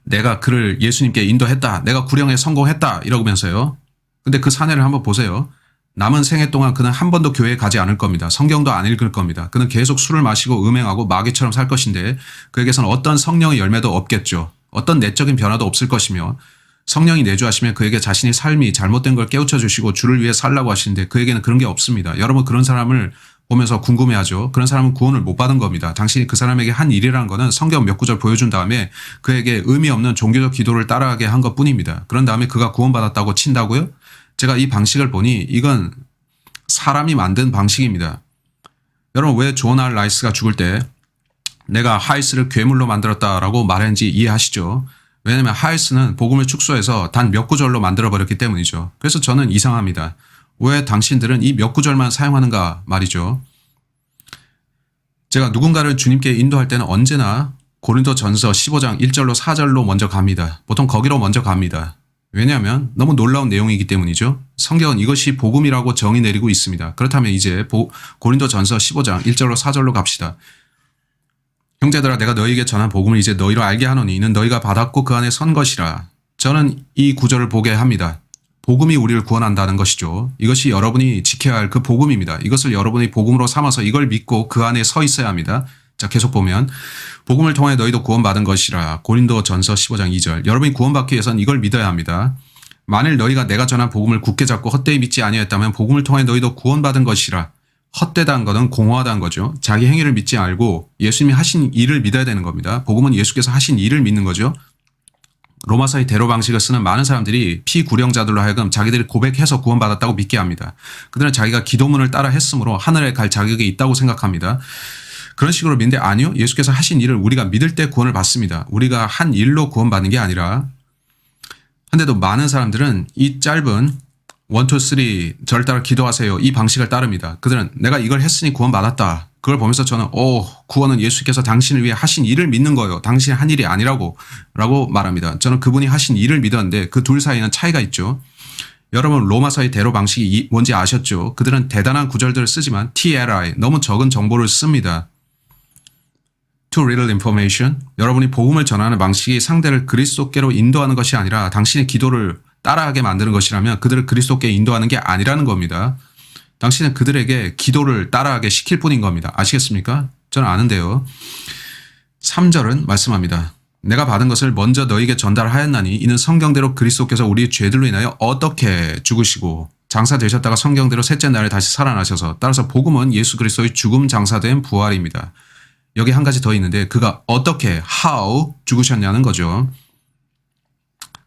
내가 그를 예수님께 인도했다. 내가 구령에 성공했다. 이러면서요. 근데 그 사내를 한번 보세요. 남은 생애 동안 그는 한 번도 교회에 가지 않을 겁니다. 성경도 안 읽을 겁니다. 그는 계속 술을 마시고 음행하고 마귀처럼 살 것인데 그에게서는 어떤 성령의 열매도 없겠죠. 어떤 내적인 변화도 없을 것이며 성령이 내주하시면 그에게 자신의 삶이 잘못된 걸 깨우쳐 주시고 주를 위해 살라고 하시는데 그에게는 그런 게 없습니다. 여러분 그런 사람을 보면서 궁금해하죠. 그런 사람은 구원을 못 받은 겁니다. 당신이 그 사람에게 한 일이라는 거는 성경 몇 구절 보여준 다음에 그에게 의미 없는 종교적 기도를 따라하게 한 것뿐입니다. 그런 다음에 그가 구원받았다고 친다고요? 제가 이 방식을 보니 이건 사람이 만든 방식입니다. 여러분 왜 존 알 라이스가 죽을 때 내가 하이스를 괴물로 만들었다라고 말했는지 이해하시죠? 왜냐하면 하이스는 복음을 축소해서 단 몇 구절로 만들어버렸기 때문이죠. 그래서 저는 이상합니다. 왜 당신들은 이 몇 구절만 사용하는가 말이죠. 제가 누군가를 주님께 인도할 때는 언제나 고린도전서 15장 1절로 4절로 먼저 갑니다. 보통 거기로 먼저 갑니다. 왜냐하면 너무 놀라운 내용이기 때문이죠. 성경은 이것이 복음이라고 정의 내리고 있습니다. 그렇다면 이제 고린도전서 15장 1절로 4절로 갑시다. 형제들아 내가 너희에게 전한 복음을 이제 너희로 알게 하노니 이는 너희가 받았고 그 안에 선 것이라. 저는 이 구절을 보게 합니다. 복음이 우리를 구원한다는 것이죠. 이것이 여러분이 지켜야 할 그 복음입니다. 이것을 여러분이 복음으로 삼아서 이걸 믿고 그 안에 서 있어야 합니다. 자, 계속 보면 복음을 통해 너희도 구원받은 것이라. 고린도전서 15장 2절. 여러분이 구원받기 위해서는 이걸 믿어야 합니다. 만일 너희가 내가 전한 복음을 굳게 잡고 헛되이 믿지 아니하였다면 복음을 통해 너희도 구원받은 것이라. 헛되다는 것은 공허하다는 거죠. 자기 행위를 믿지 말고 예수님이 하신 일을 믿어야 되는 겁니다. 복음은 예수께서 하신 일을 믿는 거죠. 로마서의 대로 방식을 쓰는 많은 사람들이 피구령자들로 하여금 자기들이 고백해서 구원받았다고 믿게 합니다. 그들은 자기가 기도문을 따라 했으므로 하늘에 갈 자격이 있다고 생각합니다. 그런 식으로 믿는데 아니요. 예수께서 하신 일을 우리가 믿을 때 구원을 받습니다. 우리가 한 일로 구원받는 게 아니라. 근데도 많은 사람들은 이 짧은 1, 2, 3 저를 따라 기도하세요. 이 방식을 따릅니다. 그들은 내가 이걸 했으니 구원받았다. 그걸 보면서 저는 구원은 예수께서 당신을 위해 하신 일을 믿는 거예요. 당신이 한 일이 아니라고 라고 말합니다. 저는 그분이 하신 일을 믿었는데 그 둘 사이는 차이가 있죠. 여러분 로마서의 대로 방식이 뭔지 아셨죠? 그들은 대단한 구절들을 쓰지만 TLI 너무 적은 정보를 씁니다. Too little information. 여러분이 복음을 전하는 방식이 상대를 그리스도께로 인도하는 것이 아니라 당신의 기도를 따라하게 만드는 것이라면 그들을 그리스도께 인도하는 게 아니라는 겁니다. 당신은 그들에게 기도를 따라하게 시킬 뿐인 겁니다. 아시겠습니까? 저는 아는데요. 3절은 말씀합니다. 내가 받은 것을 먼저 너희에게 전달하였나니 이는 성경대로 그리스도께서 우리 죄들로 인하여 어떻게 죽으시고 장사되셨다가 성경대로 셋째 날에 다시 살아나셔서 따라서 복음은 예수 그리스도의 죽음 장사된 부활입니다. 여기 한 가지 더 있는데 그가 어떻게 how 죽으셨냐는 거죠.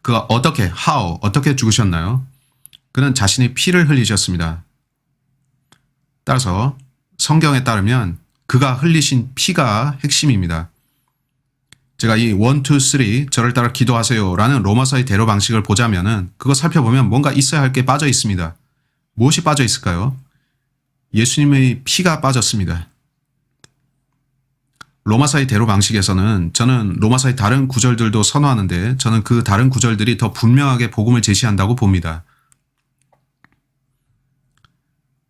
그가 어떻게 죽으셨나요? 그는 자신의 피를 흘리셨습니다. 따라서 성경에 따르면 그가 흘리신 피가 핵심입니다. 제가 이 1, 2, 3 저를 따라 기도하세요 라는 로마서의 대로 방식을 보자면은 그거 살펴보면 뭔가 있어야 할 게 빠져 있습니다. 무엇이 빠져 있을까요? 예수님의 피가 빠졌습니다. 로마서의 대로 방식에서는 저는 로마서의 다른 구절들도 선호하는데 저는 그 다른 구절들이 더 분명하게 복음을 제시한다고 봅니다.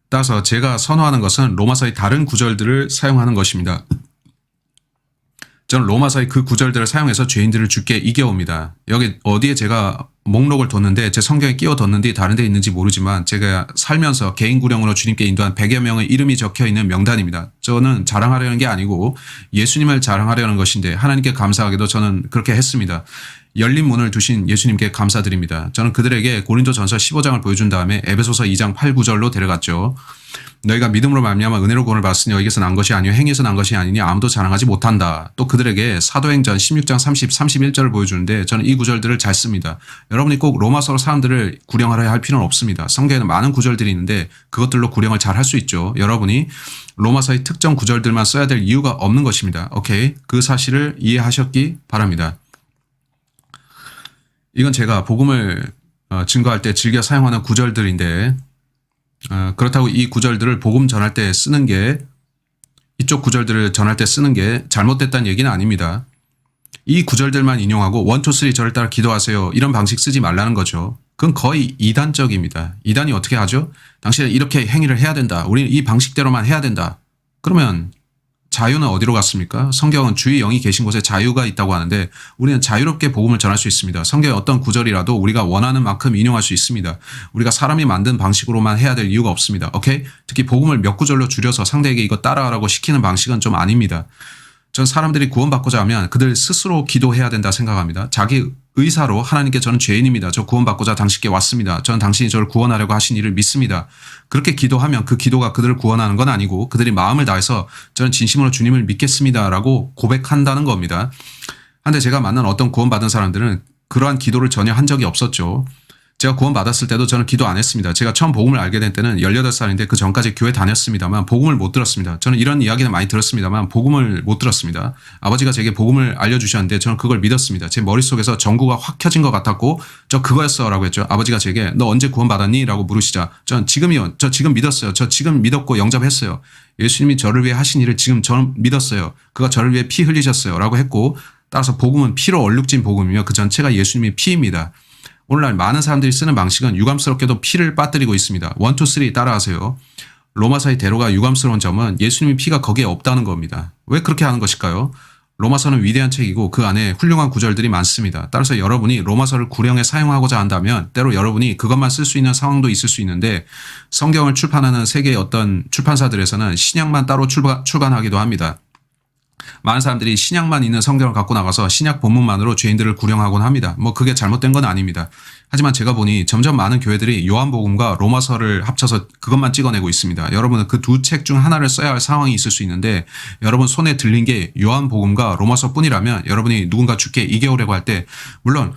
따라서 제가 선호하는 것은 로마서의 다른 구절들을 사용하는 것입니다. 저는 로마서의 그 구절들을 사용해서 죄인들을 주께 이겨옵니다. 여기 어디에 제가 목록을 뒀는데 제 성경에 끼워뒀는지 다른 데 있는지 모르지만 제가 살면서 개인 구령으로 주님께 인도한 100여 명의 이름이 적혀있는 명단입니다. 저는 자랑하려는 게 아니고 예수님을 자랑하려는 것인데 하나님께 감사하게도 저는 그렇게 했습니다. 열린 문을 두신 예수님께 감사드립니다. 저는 그들에게 고린도전서 15장을 보여준 다음에 에베소서 2장 8, 9절로 데려갔죠. 너희가 믿음으로 말미암아 은혜로 구원을 받았으니 너희에게서 난 것이 아니요 행위에서 난 것이 아니니 아무도 자랑하지 못한다. 또 그들에게 사도행전 16장 30, 31절을 보여주는데 저는 이 구절들을 잘 씁니다. 여러분이 꼭 로마서 사람들을 구령하려 할 필요는 없습니다. 성경에는 많은 구절들이 있는데 그것들로 구령을 잘 할 수 있죠. 여러분이 로마서의 특정 구절들만 써야 될 이유가 없는 것입니다. 오케이. 그 사실을 이해하셨기 바랍니다. 이건 제가 복음을 증거할 때 즐겨 사용하는 구절들인데 그렇다고 이 구절들을 복음 전할 때 쓰는 게 이쪽 구절들을 전할 때 쓰는 게 잘못됐다는 얘기는 아닙니다. 이 구절들만 인용하고 1, 2, 3 저를 따라 기도하세요. 이런 방식 쓰지 말라는 거죠. 그건 거의 이단적입니다. 이단이 어떻게 하죠? 당신은 이렇게 행위를 해야 된다. 우리는 이 방식대로만 해야 된다. 그러면 자유는 어디로 갔습니까? 성경은 주의 영이 계신 곳에 자유가 있다고 하는데 우리는 자유롭게 복음을 전할 수 있습니다. 성경의 어떤 구절이라도 우리가 원하는 만큼 인용할 수 있습니다. 우리가 사람이 만든 방식으로만 해야 될 이유가 없습니다. 오케이? 특히 복음을 몇 구절로 줄여서 상대에게 이거 따라하라고 시키는 방식은 좀 아닙니다. 전 사람들이 구원받고자 하면 그들 스스로 기도해야 된다 생각합니다. 자기 의사로 하나님께 저는 죄인입니다. 저 구원받고자 당신께 왔습니다. 저는 당신이 저를 구원하려고 하신 일을 믿습니다. 그렇게 기도하면 그 기도가 그들을 구원하는 건 아니고 그들이 마음을 다해서 저는 진심으로 주님을 믿겠습니다라고 고백한다는 겁니다. 한데 제가 만난 어떤 구원받은 사람들은 그러한 기도를 전혀 한 적이 없었죠. 제가 구원받았을 때도 저는 기도 안 했습니다. 제가 처음 복음을 알게 된 때는 18살인데 그 전까지 교회 다녔습니다만 복음을 못 들었습니다. 저는 이런 이야기는 많이 들었습니다만 복음을 못 들었습니다. 아버지가 제게 복음을 알려주셨는데 저는 그걸 믿었습니다. 제 머릿속에서 전구가 확 켜진 것 같았고 저 그거였어 라고 했죠. 아버지가 제게 너 언제 구원받았니? 라고 물으시자 전 지금이요. 저 지금 믿었어요. 저 지금 믿었고 영접했어요. 예수님이 저를 위해 하신 일을 지금 저는 믿었어요. 그가 저를 위해 피 흘리셨어요. 라고 했고 따라서 복음은 피로 얼룩진 복음이며 그 전체가 예수님의 피입니다. 오늘날 많은 사람들이 쓰는 방식은 유감스럽게도 피를 빠뜨리고 있습니다. 1, 2, 3 따라하세요. 로마서의 대로가 유감스러운 점은 예수님의 피가 거기에 없다는 겁니다. 왜 그렇게 하는 것일까요? 로마서는 위대한 책이고 그 안에 훌륭한 구절들이 많습니다. 따라서 여러분이 로마서를 구령에 사용하고자 한다면 때로 여러분이 그것만 쓸 수 있는 상황도 있을 수 있는데 성경을 출판하는 세계의 어떤 출판사들에서는 신약만 따로 출간하기도 합니다. 많은 사람들이 신약만 있는 성경을 갖고 나가서 신약 본문만으로 죄인들을 구령하곤 합니다. 뭐 그게 잘못된 건 아닙니다. 하지만 제가 보니 점점 많은 교회들이 요한복음과 로마서를 합쳐서 그것만 찍어내고 있습니다. 여러분은 그 두 책 중 하나를 써야 할 상황이 있을 수 있는데 여러분 손에 들린 게 요한복음과 로마서뿐이라면 여러분이 누군가 죽게 이겨오려고 할 때 물론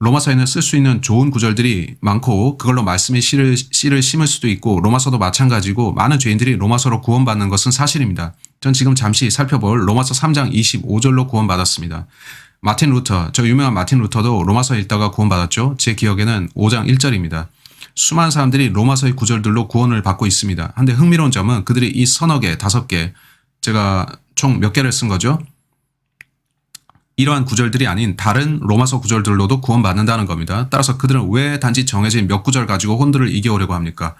로마서에는 쓸 수 있는 좋은 구절들이 많고 그걸로 말씀의 씨를 심을 수도 있고 로마서도 마찬가지고 많은 죄인들이 로마서로 구원받는 것은 사실입니다. 전 지금 잠시 살펴볼 로마서 3장 25절로 구원받았습니다. 마틴 루터, 저 유명한 마틴 루터도 로마서 읽다가 구원받았죠. 제 기억에는 5장 1절입니다. 수많은 사람들이 로마서의 구절들로 구원을 받고 있습니다. 한데 흥미로운 점은 그들이 이 서너 개, 5개, 제가 총 몇 개를 쓴 거죠? 이러한 구절들이 아닌 다른 로마서 구절들로도 구원받는다는 겁니다. 따라서 그들은 왜 단지 정해진 몇 구절 가지고 혼들을 이겨오려고 합니까?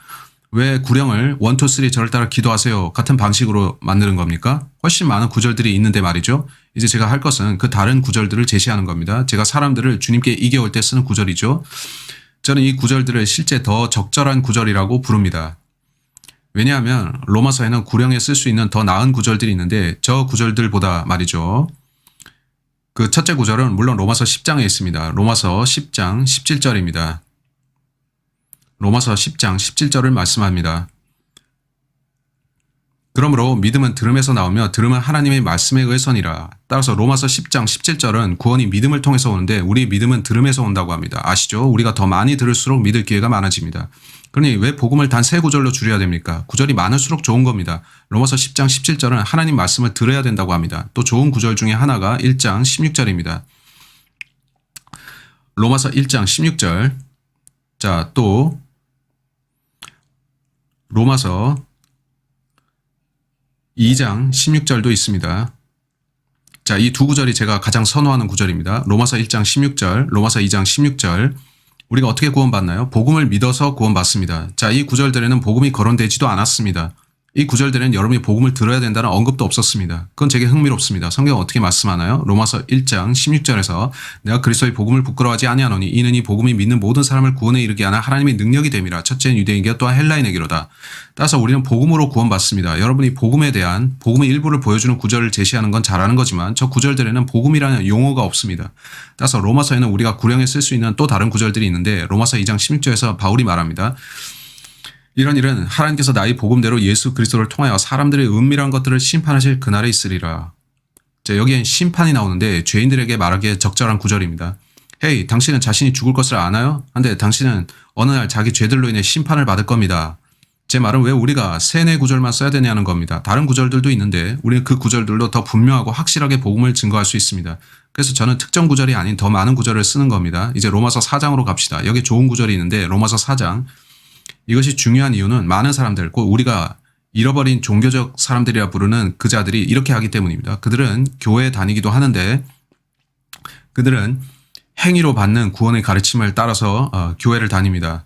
왜 구령을 1, 2, 3 저를 따라 기도하세요 같은 방식으로 만드는 겁니까? 훨씬 많은 구절들이 있는데 말이죠. 이제 제가 할 것은 그 다른 구절들을 제시하는 겁니다. 제가 사람들을 주님께 이겨올 때 쓰는 구절이죠. 저는 이 구절들을 실제 더 적절한 구절이라고 부릅니다. 왜냐하면 로마서에는 구령에 쓸 수 있는 더 나은 구절들이 있는데 저 구절들보다 말이죠. 그 첫째 구절은 물론 로마서 10장에 있습니다. 로마서 10장 17절입니다. 로마서 10장 17절을 말씀합니다. 그러므로 믿음은 들음에서 나오며 들음은 하나님의 말씀에 의해서니라. 따라서 로마서 10장 17절은 구원이 믿음을 통해서 오는데 우리 믿음은 들음에서 온다고 합니다. 아시죠? 우리가 더 많이 들을수록 믿을 기회가 많아집니다. 그러니 왜 복음을 단 3구절로 줄여야 됩니까? 구절이 많을수록 좋은 겁니다. 로마서 10장 17절은 하나님 말씀을 들어야 된다고 합니다. 또 좋은 구절 중에 하나가 1장 16절입니다. 로마서 1장 16절. 자, 또 로마서 2장 16절도 있습니다. 자, 이 두 구절이 제가 가장 선호하는 구절입니다. 로마서 1장 16절, 로마서 2장 16절. 우리가 어떻게 구원받나요? 복음을 믿어서 구원받습니다. 자, 이 구절들에는 복음이 거론되지도 않았습니다. 이 구절들은 여러분이 복음을 들어야 된다는 언급도 없었습니다. 그건 되게 흥미롭습니다. 성경은 어떻게 말씀하나요? 로마서 1장 16절에서 내가 그리스도의 복음을 부끄러워하지 아니하노니 이는 이 복음이 믿는 모든 사람을 구원에 이르게 하는 하나님의 능력이 됨이라. 첫째는 유대인에게 또한 헬라인에게로다. 따라서 우리는 복음으로 구원받습니다. 여러분이 복음에 대한 복음의 일부를 보여주는 구절을 제시하는 건 잘하는 거지만 저 구절들에는 복음이라는 용어가 없습니다. 따라서 로마서에는 우리가 구령에 쓸 수 있는 또 다른 구절들이 있는데 로마서 2장 16절에서 바울이 말합니다. 이런 일은 하나님께서 나의 복음대로 예수 그리스도를 통하여 사람들의 은밀한 것들을 심판하실 그날에 있으리라. 자, 여기엔 심판이 나오는데 죄인들에게 말하기에 적절한 구절입니다. 헤이, 당신은 자신이 죽을 것을 아나요? 한데 당신은 어느 날 자기 죄들로 인해 심판을 받을 겁니다. 제 말은 왜 우리가 세네 구절만 써야 되냐는 겁니다. 다른 구절들도 있는데 우리는 그 구절들로 더 분명하고 확실하게 복음을 증거할 수 있습니다. 그래서 저는 특정 구절이 아닌 더 많은 구절을 쓰는 겁니다. 이제 로마서 4장으로 갑시다. 여기 좋은 구절이 있는데 로마서 4장. 이것이 중요한 이유는 많은 사람들, 곧 우리가 잃어버린 종교적 사람들이라 부르는 그 자들이 이렇게 하기 때문입니다. 그들은 교회에 다니기도 하는데 그들은 행위로 받는 구원의 가르침을 따라서 교회를 다닙니다.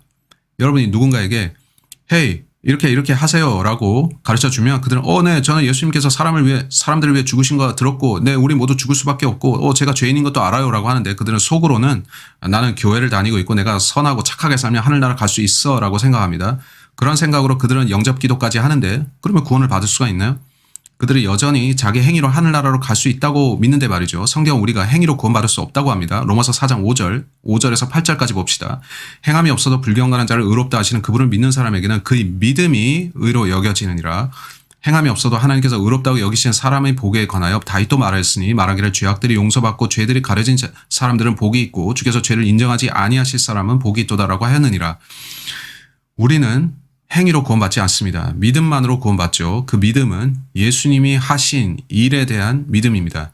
여러분이 누군가에게 헤이 이렇게 하세요라고 가르쳐주면 그들은 네 저는 예수님께서 사람들을 위해 죽으신 거 들었고 네 우리 모두 죽을 수밖에 없고 제가 죄인인 것도 알아요라고 하는데 그들은 속으로는 나는 교회를 다니고 있고 내가 선하고 착하게 살면 하늘나라 갈 수 있어라고 생각합니다. 그런 생각으로 그들은 영접 기도까지 하는데 그러면 구원을 받을 수가 있나요? 그들이 여전히 자기 행위로 하늘나라로 갈 수 있다고 믿는데 말이죠. 성경은 우리가 행위로 구원받을 수 없다고 합니다. 로마서 4장 5절에서 8절까지 봅시다. 행함이 없어도 불경건한 자를 의롭다 하시는 그분을 믿는 사람에게는 그의 믿음이 의로 여겨지느니라. 행함이 없어도 하나님께서 의롭다고 여기시는 사람의 복에 관하여 다윗도 말하였으니 말하기를 죄악들이 용서받고 죄들이 가려진 사람들은 복이 있고 주께서 죄를 인정하지 아니하실 사람은 복이 있도다라고 하였느니라. 우리는 행위로 구원받지 않습니다. 믿음만으로 구원받죠. 그 믿음은 예수님이 하신 일에 대한 믿음입니다.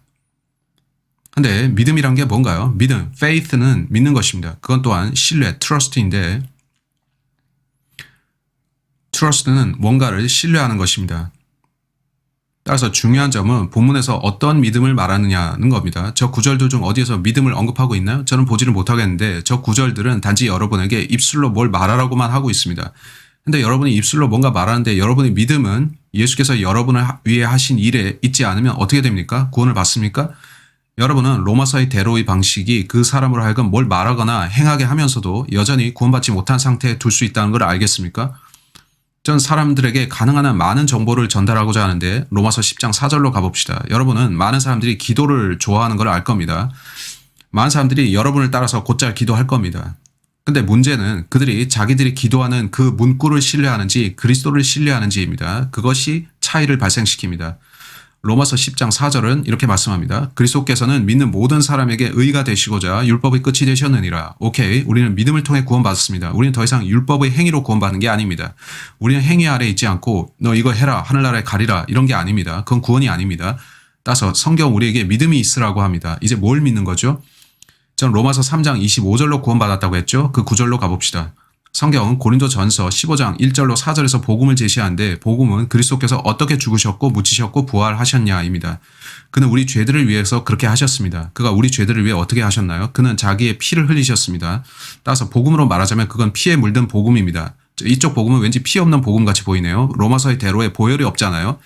근데 믿음이란 게 뭔가요? 믿음, faith는 믿는 것입니다. 그건 또한 신뢰, trust인데 trust는 뭔가를 신뢰하는 것입니다. 따라서 중요한 점은 본문에서 어떤 믿음을 말하느냐는 겁니다. 저 구절들 중 어디에서 믿음을 언급하고 있나요? 저는 보지를 못하겠는데 저 구절들은 단지 여러분에게 입술로 뭘 말하라고만 하고 있습니다. 근데 여러분이 입술로 뭔가 말하는데 여러분의 믿음은 예수께서 여러분을 위해 하신 일에 있지 않으면 어떻게 됩니까? 구원을 받습니까? 여러분은 로마서의 대로의 방식이 그 사람으로 하여금 뭘 말하거나 행하게 하면서도 여전히 구원받지 못한 상태에 둘 수 있다는 걸 알겠습니까? 전 사람들에게 가능한 한 많은 정보를 전달하고자 하는데 로마서 10장 4절로 가봅시다. 여러분은 많은 사람들이 기도를 좋아하는 걸 알 겁니다. 많은 사람들이 여러분을 따라서 곧잘 기도할 겁니다. 근데 문제는 그들이 자기들이 기도하는 그 문구를 신뢰하는지 그리스도를 신뢰하는지입니다. 그것이 차이를 발생시킵니다. 로마서 10장 4절은 이렇게 말씀합니다. 그리스도께서는 믿는 모든 사람에게 의가 되시고자 율법의 끝이 되셨느니라. 오케이, 우리는 믿음을 통해 구원받았습니다. 우리는 더 이상 율법의 행위로 구원받는 게 아닙니다. 우리는 행위 아래 있지 않고 너 이거 해라 하늘나라에 가리라 이런 게 아닙니다. 그건 구원이 아닙니다. 따라서 성경 우리에게 믿음이 있으라고 합니다. 이제 뭘 믿는 거죠? 전 로마서 3장 25절로 구원받았다고 했죠. 그 구절로 가봅시다. 성경은 고린도전서 15장 1절로 4절에서 복음을 제시하는데 복음은 그리스도께서 어떻게 죽으셨고 묻히셨고 부활하셨냐입니다. 그는 우리 죄들을 위해서 그렇게 하셨습니다. 그가 우리 죄들을 위해 어떻게 하셨나요? 그는 자기의 피를 흘리셨습니다. 따라서 복음으로 말하자면 그건 피에 물든 복음입니다. 이쪽 복음은 왠지 피 없는 복음같이 보이네요. 로마서의 대로에 보혈이 없잖아요.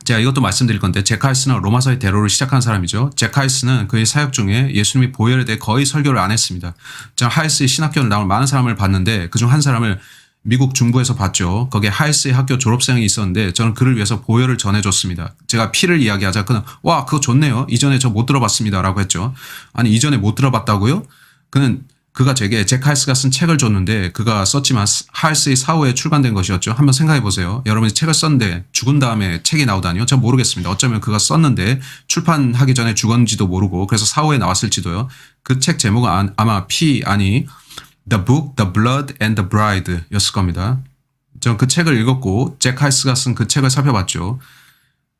제가 이것도 말씀드릴 건데 제카이스는 로마서의 대로를 시작한 사람이죠. 제카이스는 그의 사역 중에 예수님의 보혈에 대해 거의 설교를 안 했습니다. 제가 하이스의 신학교를 나온 많은 사람을 봤는데 그중 한 사람을 미국 중부에서 봤죠. 거기에 하이스의 학교 졸업생이 있었는데 저는 그를 위해서 보혈을 전해줬습니다. 제가 피를 이야기하자 그는 와 그거 좋네요. 이전에 저 못 들어봤습니다 라고 했죠. 아니 이전에 못 들어봤다고요? 그가 제게 잭 하이스가 쓴 책을 줬는데 그가 썼지만 하이스의 사후에 출간된 것이었죠. 한번 생각해 보세요. 여러분이 책을 썼는데 죽은 다음에 책이 나오다니요? 전 모르겠습니다. 어쩌면 그가 썼는데 출판하기 전에 죽었는지도 모르고 그래서 사후에 나왔을지도요. 그 책 제목은 아마 The Book, The Blood and the Bride 였을 겁니다. 전 그 책을 읽었고 잭 하이스가 쓴 그 책을 살펴봤죠.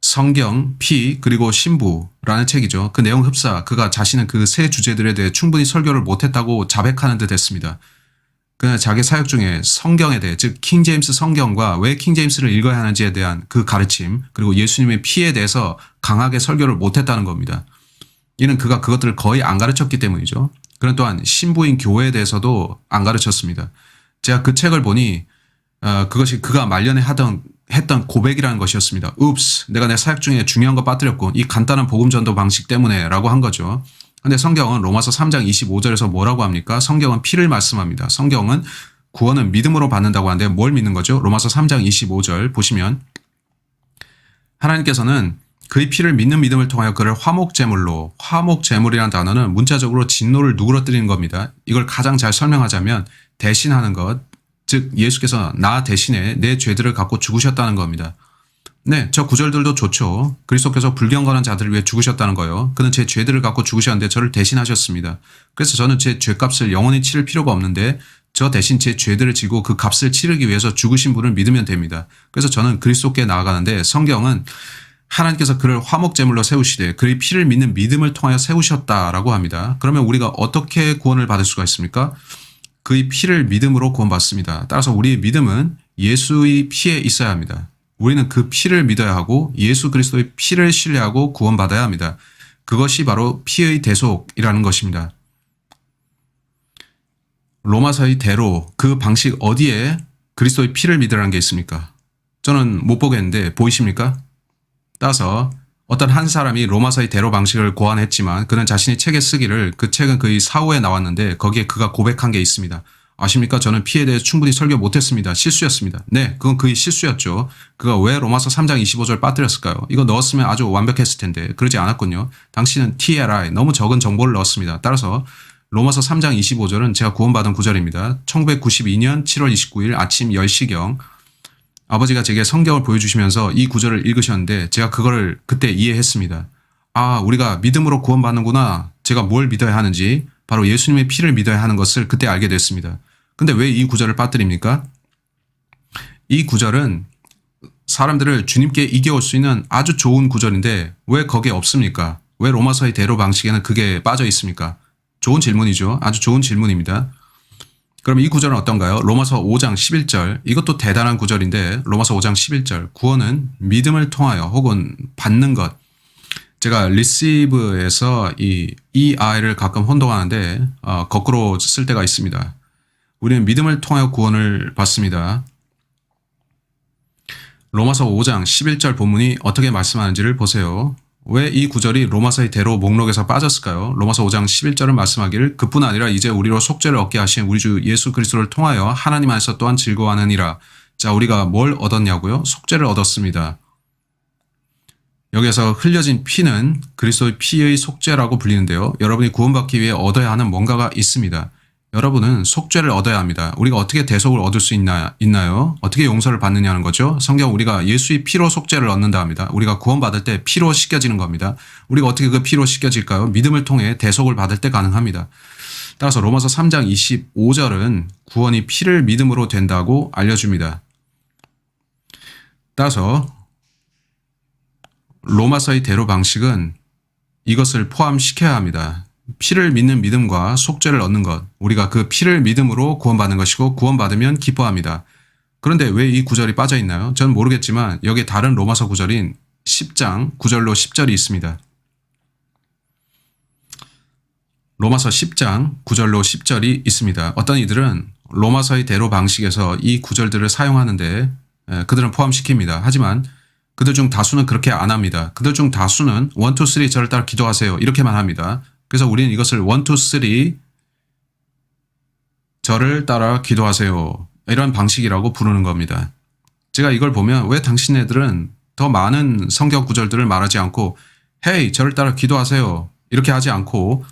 성경, 피, 그리고 신부라는 책이죠. 그 내용 흡사 그가 자신은 그 세 주제들에 대해 충분히 설교를 못했다고 자백하는 듯 했습니다. 그는 자기 사역 중에 성경에 대해 즉 킹제임스 성경과 왜 킹제임스를 읽어야 하는지에 대한 그 가르침 그리고 예수님의 피에 대해서 강하게 설교를 못했다는 겁니다. 이는 그가 그것들을 거의 안 가르쳤기 때문이죠. 그는 또한 신부인 교회에 대해서도 안 가르쳤습니다. 제가 그 책을 보니 그것이 그가 말년에 했던 고백이라는 것이었습니다. 읍스, 내가 내 사역 중에 중요한 거 빠뜨렸고 이 간단한 복음 전도 방식 때문에 라고 한 거죠. 근데 성경은 로마서 3장 25절에서 뭐라고 합니까? 성경은 피를 말씀합니다. 성경은 구원은 믿음으로 받는다고 하는데 뭘 믿는 거죠? 로마서 3장 25절 보시면 하나님께서는 그의 피를 믿는 믿음을 통하여 그를 화목제물로, 화목제물이라는 단어는 문자적으로 진노를 누그러뜨리는 겁니다. 이걸 가장 잘 설명하자면 대신하는 것, 즉 예수께서 나 대신에 내 죄들을 갖고 죽으셨다는 겁니다. 네, 저 구절들도 좋죠. 그리스도께서 불경건한 자들을 위해 죽으셨다는 거예요. 그는 제 죄들을 갖고 죽으셨는데 저를 대신하셨습니다. 그래서 저는 제 죄값을 영원히 치를 필요가 없는데 저 대신 제 죄들을 지고 그 값을 치르기 위해서 죽으신 분을 믿으면 됩니다. 그래서 저는 그리스도께 나아가는데 성경은 하나님께서 그를 화목제물로 세우시되 그의 피를 믿는 믿음을 통하여 세우셨다라고 합니다. 그러면 우리가 어떻게 구원을 받을 수가 있습니까? 그의 피를 믿음으로 구원받습니다. 따라서 우리의 믿음은 예수의 피에 있어야 합니다. 우리는 그 피를 믿어야 하고 예수 그리스도의 피를 신뢰하고 구원받아야 합니다. 그것이 바로 피의 대속이라는 것입니다. 로마서의 대로 그 방식 어디에 그리스도의 피를 믿으라는 게 있습니까? 저는 못 보겠는데 보이십니까? 따라서 어떤 한 사람이 로마서의 대로 방식을 고안했지만 그는 자신의 책에 쓰기를 그 책은 그의 사후에 나왔는데 거기에 그가 고백한 게 있습니다. 아십니까? 저는 피에 대해 충분히 설교 못했습니다. 실수였습니다. 네, 그건 그의 실수였죠. 그가 왜 로마서 3장 25절 빠뜨렸을까요? 이거 넣었으면 아주 완벽했을 텐데 그러지 않았군요. 당신은 TLI, 너무 적은 정보를 넣었습니다. 따라서 로마서 3장 25절은 제가 구원받은 구절입니다. 1992년 7월 29일 아침 10시경 아버지가 제게 성경을 보여주시면서 이 구절을 읽으셨는데 제가 그거를 그때 이해했습니다. 아, 우리가 믿음으로 구원받는구나. 제가 뭘 믿어야 하는지 바로 예수님의 피를 믿어야 하는 것을 그때 알게 됐습니다. 근데 왜 이 구절을 빠뜨립니까? 이 구절은 사람들을 주님께 이겨올 수 있는 아주 좋은 구절인데 왜 거기에 없습니까? 왜 로마서의 대로 방식에는 그게 빠져 있습니까? 좋은 질문이죠. 아주 좋은 질문입니다. 그럼 이 구절은 어떤가요? 로마서 5장 11절. 이것도 대단한 구절인데 로마서 5장 11절. 구원은 믿음을 통하여 혹은 받는 것. 제가 receive에서 이 EI를 가끔 혼동하는데 거꾸로 쓸 때가 있습니다. 우리는 믿음을 통하여 구원을 받습니다. 로마서 5장 11절 본문이 어떻게 말씀하는지를 보세요. 왜 이 구절이 로마서의 대로 목록에서 빠졌을까요? 로마서 5장 11절은 말씀하기를 그뿐 아니라 이제 우리로 속죄를 얻게 하신 우리 주 예수 그리스도를 통하여 하나님 안에서 또한 즐거워하느니라. 자, 우리가 뭘 얻었냐고요? 속죄를 얻었습니다. 여기에서 흘려진 피는 그리스도의 피의 속죄라고 불리는데요. 여러분이 구원받기 위해 얻어야 하는 뭔가가 있습니다. 여러분은 속죄를 얻어야 합니다. 우리가 어떻게 대속을 얻을 수 있나요? 어떻게 용서를 받느냐는 거죠. 성경 우리가 예수의 피로 속죄를 얻는다 합니다. 우리가 구원받을 때 피로 씻겨지는 겁니다. 우리가 어떻게 그 피로 씻겨질까요? 믿음을 통해 대속을 받을 때 가능합니다. 따라서 로마서 3장 25절은 구원이 피를 믿음으로 된다고 알려줍니다. 따라서 로마서의 대로 방식은 이것을 포함시켜야 합니다. 피를 믿는 믿음과 속죄를 얻는 것, 우리가 그 피를 믿음으로 구원받는 것이고 구원받으면 기뻐합니다. 그런데 왜 이 구절이 빠져 있나요? 저는 모르겠지만 여기에 다른 로마서 구절인 10장 9절로 10절이 있습니다. 로마서 10장 9절로 10절이 있습니다. 어떤 이들은 로마서의 대로 방식에서 이 구절들을 사용하는데 그들은 포함시킵니다. 하지만 그들 중 다수는 그렇게 안 합니다. 그들 중 다수는 1, 2, 3 저를 따라 기도하세요. 이렇게만 합니다. 그래서 우리는 이것을 1, 2, 3 저를 따라 기도하세요. 이런 방식이라고 부르는 겁니다. 제가 이걸 보면 왜 당신네들은 더 많은 성경 구절들을 말하지 않고 헤이 저를 따라 기도하세요. 이렇게 하지 않고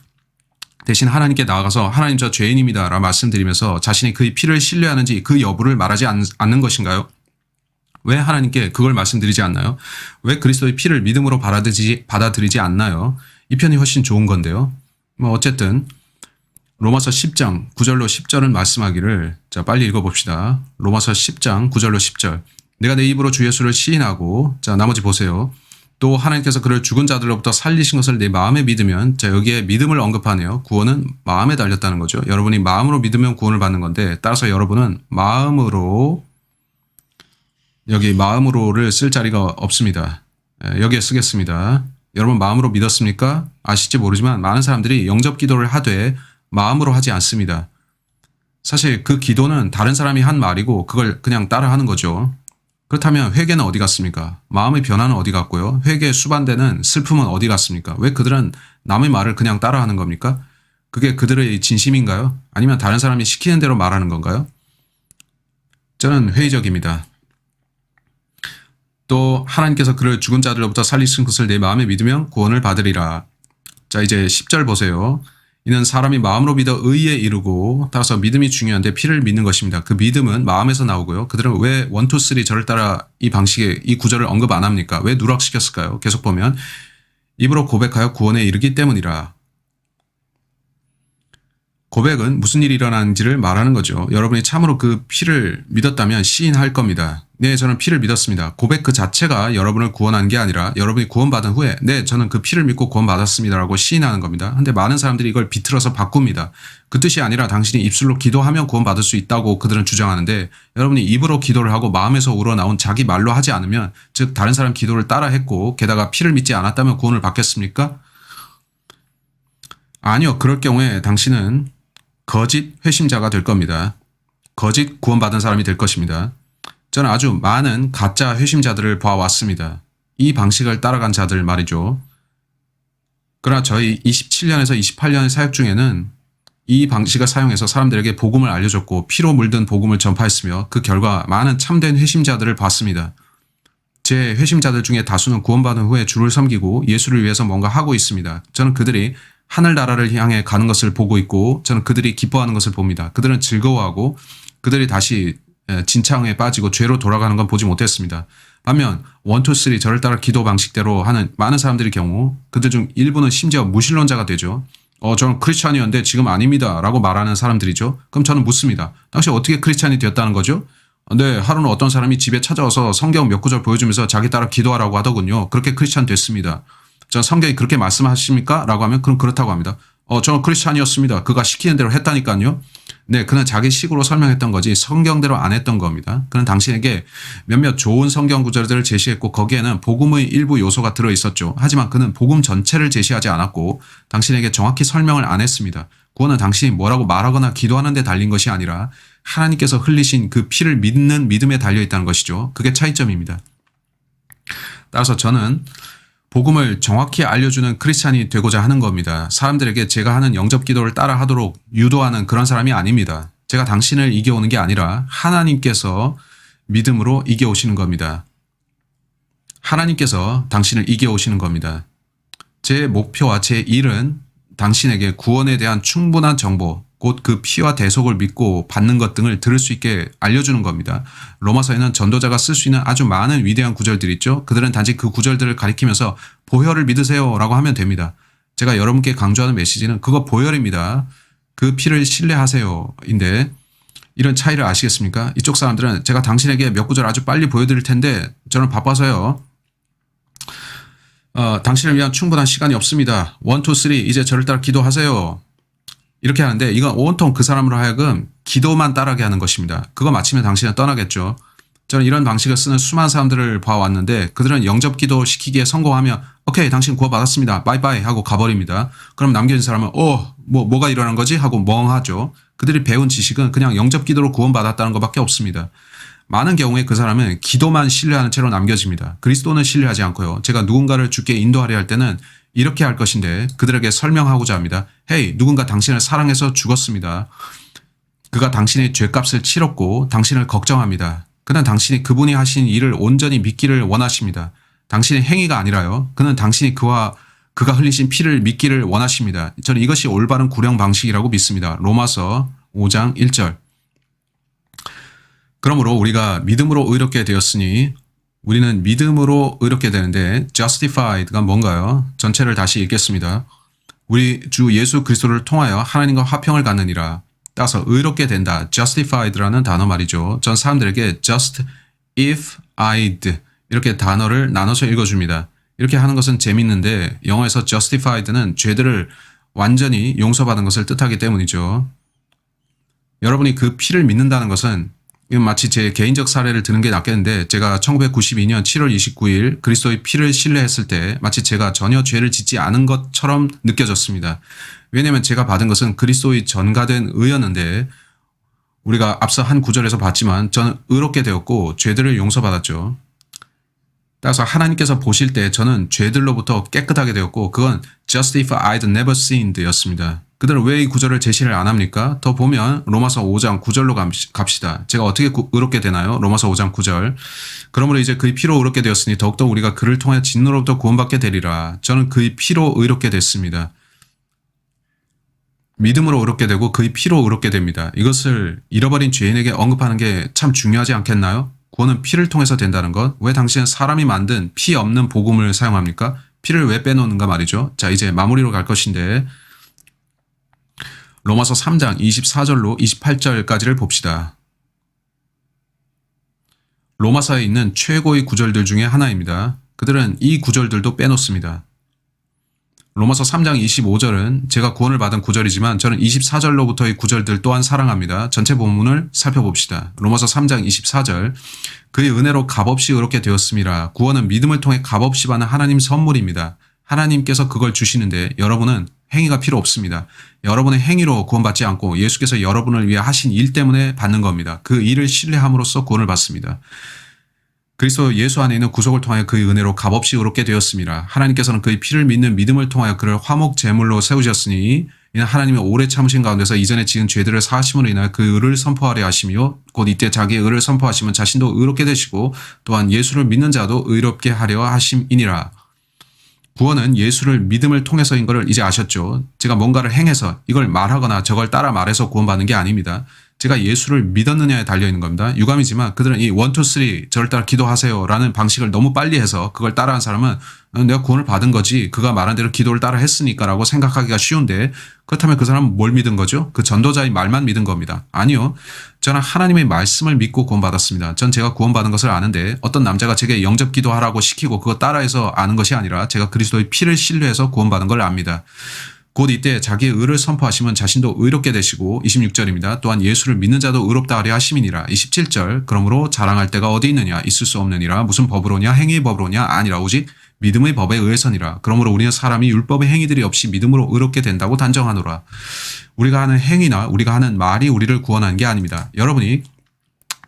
대신 하나님께 나아가서 하나님 저 죄인입니다 라고 말씀드리면서 자신이 그의 피를 신뢰하는지 그 여부를 말하지 않는 것인가요? 왜 하나님께 그걸 말씀드리지 않나요? 왜 그리스도의 피를 믿음으로 받아들이지 않나요? 이 편이 훨씬 좋은 건데요. 어쨌든 로마서 10장 9절로 10절은 말씀하기를 자 빨리 읽어봅시다. 로마서 10장 9절로 10절 내가 내 입으로 주 예수를 시인하고 자 나머지 보세요. 또 하나님께서 그를 죽은 자들로부터 살리신 것을 내 마음에 믿으면 자 여기에 믿음을 언급하네요. 구원은 마음에 달렸다는 거죠. 여러분이 마음으로 믿으면 구원을 받는 건데 따라서 여러분은 마음으로 여기 마음으로를 쓸 자리가 없습니다. 여기에 쓰겠습니다. 여러분 마음으로 믿었습니까? 아실지 모르지만 많은 사람들이 영접 기도를 하되 마음으로 하지 않습니다. 사실 그 기도는 다른 사람이 한 말이고 그걸 그냥 따라하는 거죠. 그렇다면 회개는 어디 갔습니까? 마음의 변화는 어디 갔고요? 회개에 수반되는 슬픔은 어디 갔습니까? 왜 그들은 남의 말을 그냥 따라하는 겁니까? 그게 그들의 진심인가요? 아니면 다른 사람이 시키는 대로 말하는 건가요? 저는 회의적입니다. 또 하나님께서 그를 죽은 자들로부터 살리신 것을 내 마음에 믿으면 구원을 받으리라. 자, 이제 10절 보세요. 이는 사람이 마음으로 믿어 의에 이르고, 따라서 믿음이 중요한데 피를 믿는 것입니다. 그 믿음은 마음에서 나오고요. 그들은 왜 1, 2, 3 저를 따라 이 방식의 이 구절을 언급 안 합니까? 왜 누락시켰을까요? 계속 보면 입으로 고백하여 구원에 이르기 때문이라. 고백은 무슨 일이 일어나는지를 말하는 거죠. 여러분이 참으로 그 피를 믿었다면 시인할 겁니다. 네, 저는 피를 믿었습니다. 고백 그 자체가 여러분을 구원한 게 아니라 여러분이 구원받은 후에 네, 저는 그 피를 믿고 구원받았습니다라고 시인하는 겁니다. 근데 많은 사람들이 이걸 비틀어서 바꿉니다. 그 뜻이 아니라 당신이 입술로 기도하면 구원받을 수 있다고 그들은 주장하는데, 여러분이 입으로 기도를 하고 마음에서 우러나온 자기 말로 하지 않으면, 즉 다른 사람 기도를 따라 했고 게다가 피를 믿지 않았다면 구원을 받겠습니까? 아니요. 그럴 경우에 당신은 거짓 회심자가 될 겁니다. 거짓 구원받은 사람이 될 것입니다. 저는 아주 많은 가짜 회심자들을 봐왔습니다. 이 방식을 따라간 자들 말이죠. 그러나 저희 27년에서 28년의 사역 중에는 이 방식을 사용해서 사람들에게 복음을 알려줬고 피로 물든 복음을 전파했으며 그 결과 많은 참된 회심자들을 봤습니다. 제 회심자들 중에 다수는 구원받은 후에 주를 섬기고 예수를 위해서 뭔가 하고 있습니다. 저는 그들이 하늘나라를 향해 가는 것을 보고 있고, 저는 그들이 기뻐하는 것을 봅니다. 그들은 즐거워하고 그들이 다시 진창에 빠지고 죄로 돌아가는 건 보지 못했습니다. 반면 1, 2, 3 저를 따라 기도 방식대로 하는 많은 사람들의 경우 그들 중 일부는 심지어 무신론자가 되죠. 저는 크리스찬이었는데 지금 아닙니다 라고 말하는 사람들이죠. 그럼 저는 묻습니다. 당신 어떻게 크리스찬이 되었다는 거죠? 네, 하루는 어떤 사람이 집에 찾아와서 성경 몇 구절 보여주면서 자기 따라 기도하라고 하더군요. 그렇게 크리스찬 됐습니다. 전 성경이 그렇게 말씀하십니까? 라고 하면 그럼 그렇다고 합니다. 저는 크리스찬이었습니다. 그가 시키는 대로 했다니까요. 네, 그는 자기 식으로 설명했던 거지 성경대로 안 했던 겁니다. 그는 당신에게 몇몇 좋은 성경 구절들을 제시했고 거기에는 복음의 일부 요소가 들어있었죠. 하지만 그는 복음 전체를 제시하지 않았고 당신에게 정확히 설명을 안 했습니다. 구원은 당신이 뭐라고 말하거나 기도하는 데 달린 것이 아니라 하나님께서 흘리신 그 피를 믿는 믿음에 달려있다는 것이죠. 그게 차이점입니다. 따라서 저는 복음을 정확히 알려주는 크리스찬이 되고자 하는 겁니다. 사람들에게 제가 하는 영접 기도를 따라 하도록 유도하는 그런 사람이 아닙니다. 제가 당신을 이겨오는 게 아니라 하나님께서 믿음으로 이겨오시는 겁니다. 하나님께서 당신을 이겨오시는 겁니다. 제 목표와 제 일은 당신에게 구원에 대한 충분한 정보, 곧 그 피와 대속을 믿고 받는 것 등을 들을 수 있게 알려주는 겁니다. 로마서에는 전도자가 쓸 수 있는 아주 많은 위대한 구절들이 있죠. 그들은 단지 그 구절들을 가리키면서 보혈을 믿으세요 라고 하면 됩니다. 제가 여러분께 강조하는 메시지는 그거 보혈입니다. 그 피를 신뢰하세요 인데, 이런 차이를 아시겠습니까? 이쪽 사람들은 제가 당신에게 몇 구절 아주 빨리 보여드릴 텐데 저는 바빠서요. 당신을 위한 충분한 시간이 없습니다. 1, 2, 3 이제 저를 따라 기도하세요. 이렇게 하는데 이건 온통 그 사람으로 하여금 기도만 따르게 하는 것입니다. 그거 마치면 당신은 떠나겠죠. 저는 이런 방식을 쓰는 수많은 사람들을 봐왔는데 그들은 영접 기도 시키기에 성공하면 오케이 당신 구원받았습니다. 바이바이 하고 가버립니다. 그럼 남겨진 사람은 뭐가 일어난 거지? 하고 멍하죠. 그들이 배운 지식은 그냥 영접 기도로 구원받았다는 것밖에 없습니다. 많은 경우에 그 사람은 기도만 신뢰하는 채로 남겨집니다. 그리스도는 신뢰하지 않고요. 제가 누군가를 주께 인도하려 할 때는 이렇게 할 것인데 그들에게 설명하고자 합니다. 헤이, 누군가 당신을 사랑해서 죽었습니다. 그가 당신의 죄값을 치렀고 당신을 걱정합니다. 그는 당신이 그분이 하신 일을 온전히 믿기를 원하십니다. 당신의 행위가 아니라요. 그는 당신이 그가 흘리신 피를 믿기를 원하십니다. 저는 이것이 올바른 구령 방식이라고 믿습니다. 로마서 5장 1절. 그러므로 우리가 믿음으로 의롭게 되었으니 우리는 믿음으로 의롭게 되는데 justified가 뭔가요? 전체를 다시 읽겠습니다. 우리 주 예수 그리스도를 통하여 하나님과 화평을 갖느니라. 따라서 의롭게 된다. justified라는 단어 말이죠. 전 사람들에게 justified 이렇게 단어를 나눠서 읽어줍니다. 이렇게 하는 것은 재밌는데 영어에서 justified는 죄들을 완전히 용서받은 것을 뜻하기 때문이죠. 여러분이 그 피를 믿는다는 것은 이건 마치 제 개인적 사례를 드는 게 낫겠는데 제가 1992년 7월 29일 그리스도의 피를 신뢰했을 때 마치 제가 전혀 죄를 짓지 않은 것처럼 느껴졌습니다. 왜냐하면 제가 받은 것은 그리스도의 전가된 의였는데 우리가 앞서 한 구절에서 봤지만 저는 의롭게 되었고 죄들을 용서받았죠. 따라서 하나님께서 보실 때 저는 죄들로부터 깨끗하게 되었고 그건 justified never sinned 였습니다. 그들은 왜 이 구절을 제시를 안 합니까? 더 보면 로마서 5장 9절로 갑시다. 제가 어떻게 의롭게 되나요? 로마서 5장 9절. 그러므로 이제 그의 피로 의롭게 되었으니 더욱더 우리가 그를 통해 진노로부터 구원받게 되리라. 저는 그의 피로 의롭게 됐습니다. 믿음으로 의롭게 되고 그의 피로 의롭게 됩니다. 이것을 잃어버린 죄인에게 언급하는 게 참 중요하지 않겠나요? 구원은 피를 통해서 된다는 것. 왜 당신은 사람이 만든 피 없는 복음을 사용합니까? 피를 왜 빼놓는가 말이죠. 자, 이제 마무리로 갈 것인데 로마서 3장 24절로 28절까지를 봅시다. 로마서에 있는 최고의 구절들 중에 하나입니다. 그들은 이 구절들도 빼놓습니다. 로마서 3장 25절은 제가 구원을 받은 구절이지만 저는 24절로부터의 구절들 또한 사랑합니다. 전체 본문을 살펴봅시다. 로마서 3장 24절 그의 은혜로 값없이 의롭게 되었음이라. 구원은 믿음을 통해 값없이 받는 하나님 선물입니다. 하나님께서 그걸 주시는데 여러분은 행위가 필요 없습니다. 여러분의 행위로 구원받지 않고 예수께서 여러분을 위해 하신 일 때문에 받는 겁니다. 그 일을 신뢰함으로써 구원을 받습니다. 그리스도 예수 안에 있는 구속을 통하여 그의 은혜로 값없이 의롭게 되었습니다. 하나님께서는 그의 피를 믿는 믿음을 통하여 그를 화목 제물로 세우셨으니 이는 하나님의 오래 참으신 가운데서 이전에 지은 죄들을 사하심으로 인하여 그 의를 선포하려 하시며 곧 이때 자기의 의를 선포하시면 자신도 의롭게 되시고 또한 예수를 믿는 자도 의롭게 하려 하심이니라. 구원은 예수를 믿음을 통해서인 것을 이제 아셨죠. 제가 뭔가를 행해서 이걸 말하거나 저걸 따라 말해서 구원받는 게 아닙니다. 제가 예수를 믿었느냐에 달려있는 겁니다. 유감이지만 그들은 이 1, 2, 3 저를 따라 기도하세요 라는 방식을 너무 빨리 해서 그걸 따라한 사람은 내가 구원을 받은 거지 그가 말한 대로 기도를 따라 했으니까 라고 생각하기가 쉬운데 그렇다면 그 사람은 뭘 믿은 거죠? 그 전도자의 말만 믿은 겁니다. 아니요. 저는 하나님의 말씀을 믿고 구원받았습니다. 전 제가 구원받은 것을 아는데 어떤 남자가 제게 영접 기도하라고 시키고 그거 따라해서 아는 것이 아니라 제가 그리스도의 피를 신뢰해서 구원받은 걸 압니다. 곧 이때 자기의 의를 선포하시면 자신도 의롭게 되시고 26절입니다. 또한 예수를 믿는 자도 의롭다 하려 하심이니라. 27절 그러므로 자랑할 데가 어디 있느냐 있을 수 없느니라. 무슨 법으로냐 행위의 법으로냐 아니라 오직 믿음의 법에 의해서니라. 그러므로 우리는 사람이 율법의 행위들이 없이 믿음으로 의롭게 된다고 단정하노라. 우리가 하는 행위나 우리가 하는 말이 우리를 구원하는 게 아닙니다. 여러분이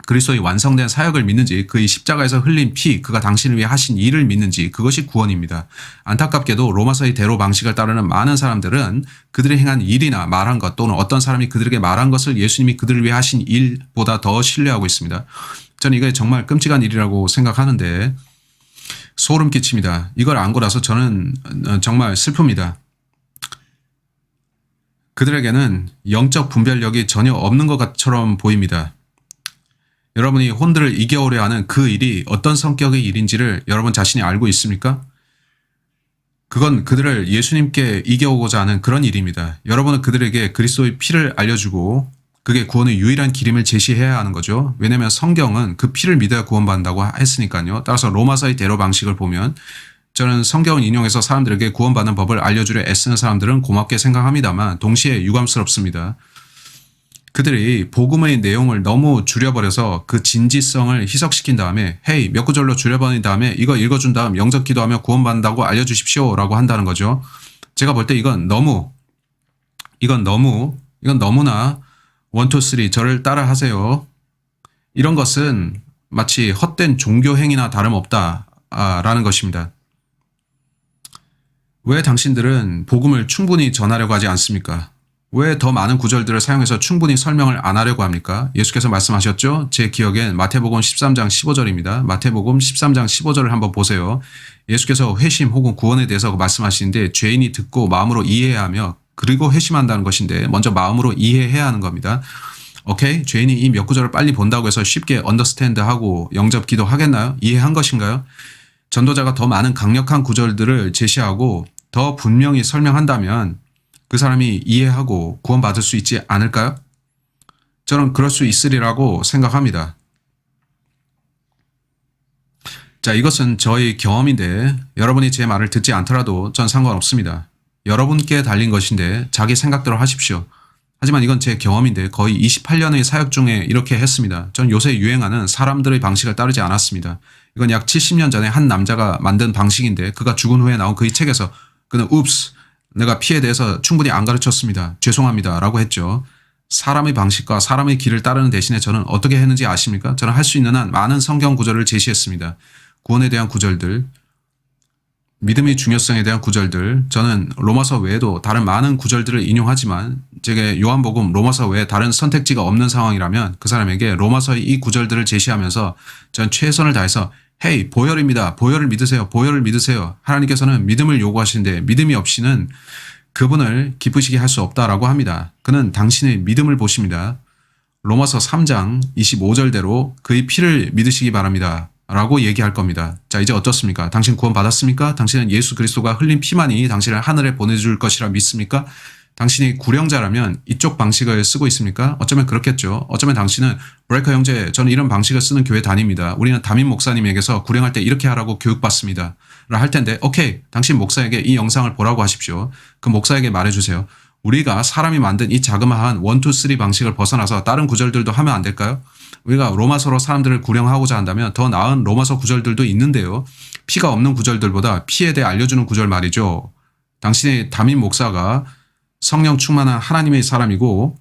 그리스도의 완성된 사역을 믿는지 그의 십자가에서 흘린 피 그가 당신을 위해 하신 일을 믿는지 그것이 구원입니다. 안타깝게도 로마서의 대로 방식을 따르는 많은 사람들은 그들이 행한 일이나 말한 것 또는 어떤 사람이 그들에게 말한 것을 예수님이 그들을 위해 하신 일보다 더 신뢰하고 있습니다. 저는 이게 정말 끔찍한 일이라고 생각하는데 소름 끼칩니다. 이걸 안고 나서 저는 정말 슬픕니다. 그들에게는 영적 분별력이 전혀 없는 것처럼 보입니다. 여러분이 혼들을 이겨오려 하는 그 일이 어떤 성격의 일인지를 여러분 자신이 알고 있습니까? 그건 그들을 예수님께 이겨오고자 하는 그런 일입니다. 여러분은 그들에게 그리스도의 피를 알려주고 그게 구원의 유일한 길임을 제시해야 하는 거죠. 왜냐하면 성경은 그 피를 믿어야 구원받는다고 했으니까요. 따라서 로마서의 대로 방식을 보면 저는 성경을 인용해서 사람들에게 구원받는 법을 알려주려 애쓰는 사람들은 고맙게 생각합니다만 동시에 유감스럽습니다. 그들이 복음의 내용을 너무 줄여버려서 그 진지성을 희석시킨 다음에 헤이 몇 구절로 줄여버린 다음에 이거 읽어준 다음 영접 기도하며 구원받는다고 알려주십시오 라고 한다는 거죠. 제가 볼 때 이건 너무나 1, 2, 3 저를 따라 하세요. 이런 것은 마치 헛된 종교 행위나 다름없다라는 것입니다. 왜 당신들은 복음을 충분히 전하려고 하지 않습니까? 왜 더 많은 구절들을 사용해서 충분히 설명을 안 하려고 합니까? 예수께서 말씀하셨죠? 제 기억엔 마태복음 13장 15절입니다. 마태복음 13장 15절을 한번 보세요. 예수께서 회심 혹은 구원에 대해서 말씀하시는데 죄인이 듣고 마음으로 이해해야 하며 그리고 회심한다는 것인데 먼저 마음으로 이해해야 하는 겁니다. 오케이? 죄인이 이 몇 구절을 빨리 본다고 해서 쉽게 언더스탠드하고 영접 기도하겠나요? 이해한 것인가요? 전도자가 더 많은 강력한 구절들을 제시하고 더 분명히 설명한다면 그 사람이 이해하고 구원받을 수 있지 않을까요? 저는 그럴 수 있으리라고 생각합니다. 자, 이것은 저의 경험인데 여러분이 제 말을 듣지 않더라도 전 상관없습니다. 여러분께 달린 것인데 자기 생각대로 하십시오. 하지만 이건 제 경험인데 거의 28년의 사역 중에 이렇게 했습니다. 전 요새 유행하는 사람들의 방식을 따르지 않았습니다. 이건 약 70년 전에 한 남자가 만든 방식인데 그가 죽은 후에 나온 그의 책에서 그는 읍스 내가 피에 대해서 충분히 안 가르쳤습니다. 죄송합니다. 라고 했죠. 사람의 방식과 사람의 길을 따르는 대신에 저는 어떻게 했는지 아십니까? 저는 할 수 있는 한 많은 성경 구절을 제시했습니다. 구원에 대한 구절들, 믿음의 중요성에 대한 구절들, 저는 로마서 외에도 다른 많은 구절들을 인용하지만 제게 요한복음 로마서 외에 다른 선택지가 없는 상황이라면 그 사람에게 로마서의 이 구절들을 제시하면서 전 최선을 다해서 헤이 보혈입니다. 보혈을 믿으세요. 보혈을 믿으세요. 하나님께서는 믿음을 요구하시는데 믿음이 없이는 그분을 기쁘시게 할 수 없다라고 합니다. 그는 당신의 믿음을 보십니다. 로마서 3장 25절대로 그의 피를 믿으시기 바랍니다. 라고 얘기할 겁니다. 자, 이제 어떻습니까? 당신 구원 받았습니까? 당신은 예수 그리스도가 흘린 피만이 당신을 하늘에 보내줄 것이라 믿습니까? 당신이 구령자라면 이쪽 방식을 쓰고 있습니까? 어쩌면 그렇겠죠. 어쩌면 당신은 브레이커 형제, 저는 이런 방식을 쓰는 교회 다닙니다. 우리는 담임 목사님에게서 구령할 때 이렇게 하라고 교육받습니다. 라 할 텐데 오케이, 당신 목사에게 이 영상을 보라고 하십시오. 그 목사에게 말해주세요. 우리가 사람이 만든 이 자그마한 1, 2, 3 방식을 벗어나서 다른 구절들도 하면 안 될까요? 우리가 로마서로 사람들을 구령하고자 한다면 더 나은 로마서 구절들도 있는데요. 피가 없는 구절들보다 피에 대해 알려주는 구절 말이죠. 당신의 담임 목사가 성령 충만한 하나님의 사람이고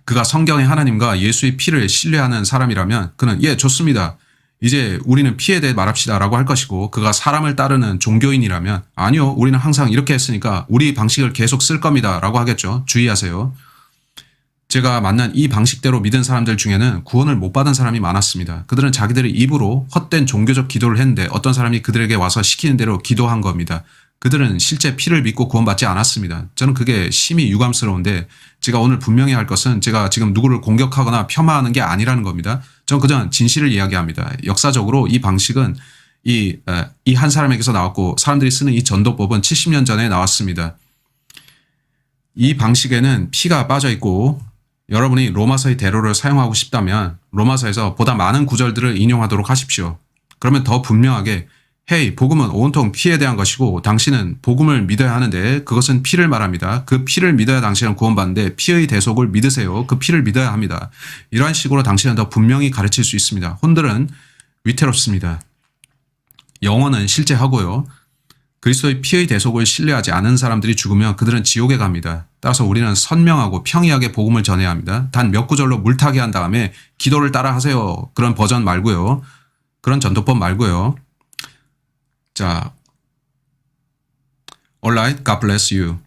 그가 성경의 하나님과 예수의 피를 신뢰하는 사람이라면 그는 예, 좋습니다. 이제 우리는 피에 대해 말합시다 라고 할 것이고 그가 사람을 따르는 종교인이라면 아니요, 우리는 항상 이렇게 했으니까 우리 방식을 계속 쓸 겁니다 라고 하겠죠. 주의하세요. 제가 만난 이 방식대로 믿은 사람들 중에는 구원을 못 받은 사람이 많았습니다. 그들은 자기들의 입으로 헛된 종교적 기도를 했는데 어떤 사람이 그들에게 와서 시키는 대로 기도한 겁니다. 그들은 실제 피를 믿고 구원받지 않았습니다. 저는 그게 심히 유감스러운데 제가 오늘 분명히 할 것은 제가 지금 누구를 공격하거나 폄하하는 게 아니라는 겁니다. 저는 그저 진실을 이야기합니다. 역사적으로 이 방식은 이 한 사람에게서 나왔고 사람들이 쓰는 이 전도법은 70년 전에 나왔습니다. 이 방식에는 피가 빠져 있고 여러분이 로마서의 대로를 사용하고 싶다면 로마서에서 보다 많은 구절들을 인용하도록 하십시오. 그러면 더 분명하게 헤이, 복음은 온통 피에 대한 것이고 당신은 복음을 믿어야 하는데 그것은 피를 말합니다. 그 피를 믿어야 당신은 구원받는데 피의 대속을 믿으세요. 그 피를 믿어야 합니다. 이러한 식으로 당신은 더 분명히 가르칠 수 있습니다. 혼들은 위태롭습니다. 영원은 실제하고요. 그리스도의 피의 대속을 신뢰하지 않은 사람들이 죽으면 그들은 지옥에 갑니다. 따라서 우리는 선명하고 평이하게 복음을 전해야 합니다. 단 몇 구절로 물타기 한 다음에 기도를 따라 하세요. 그런 버전 말고요. 그런 전도법 말고요. 자, alright, God bless you.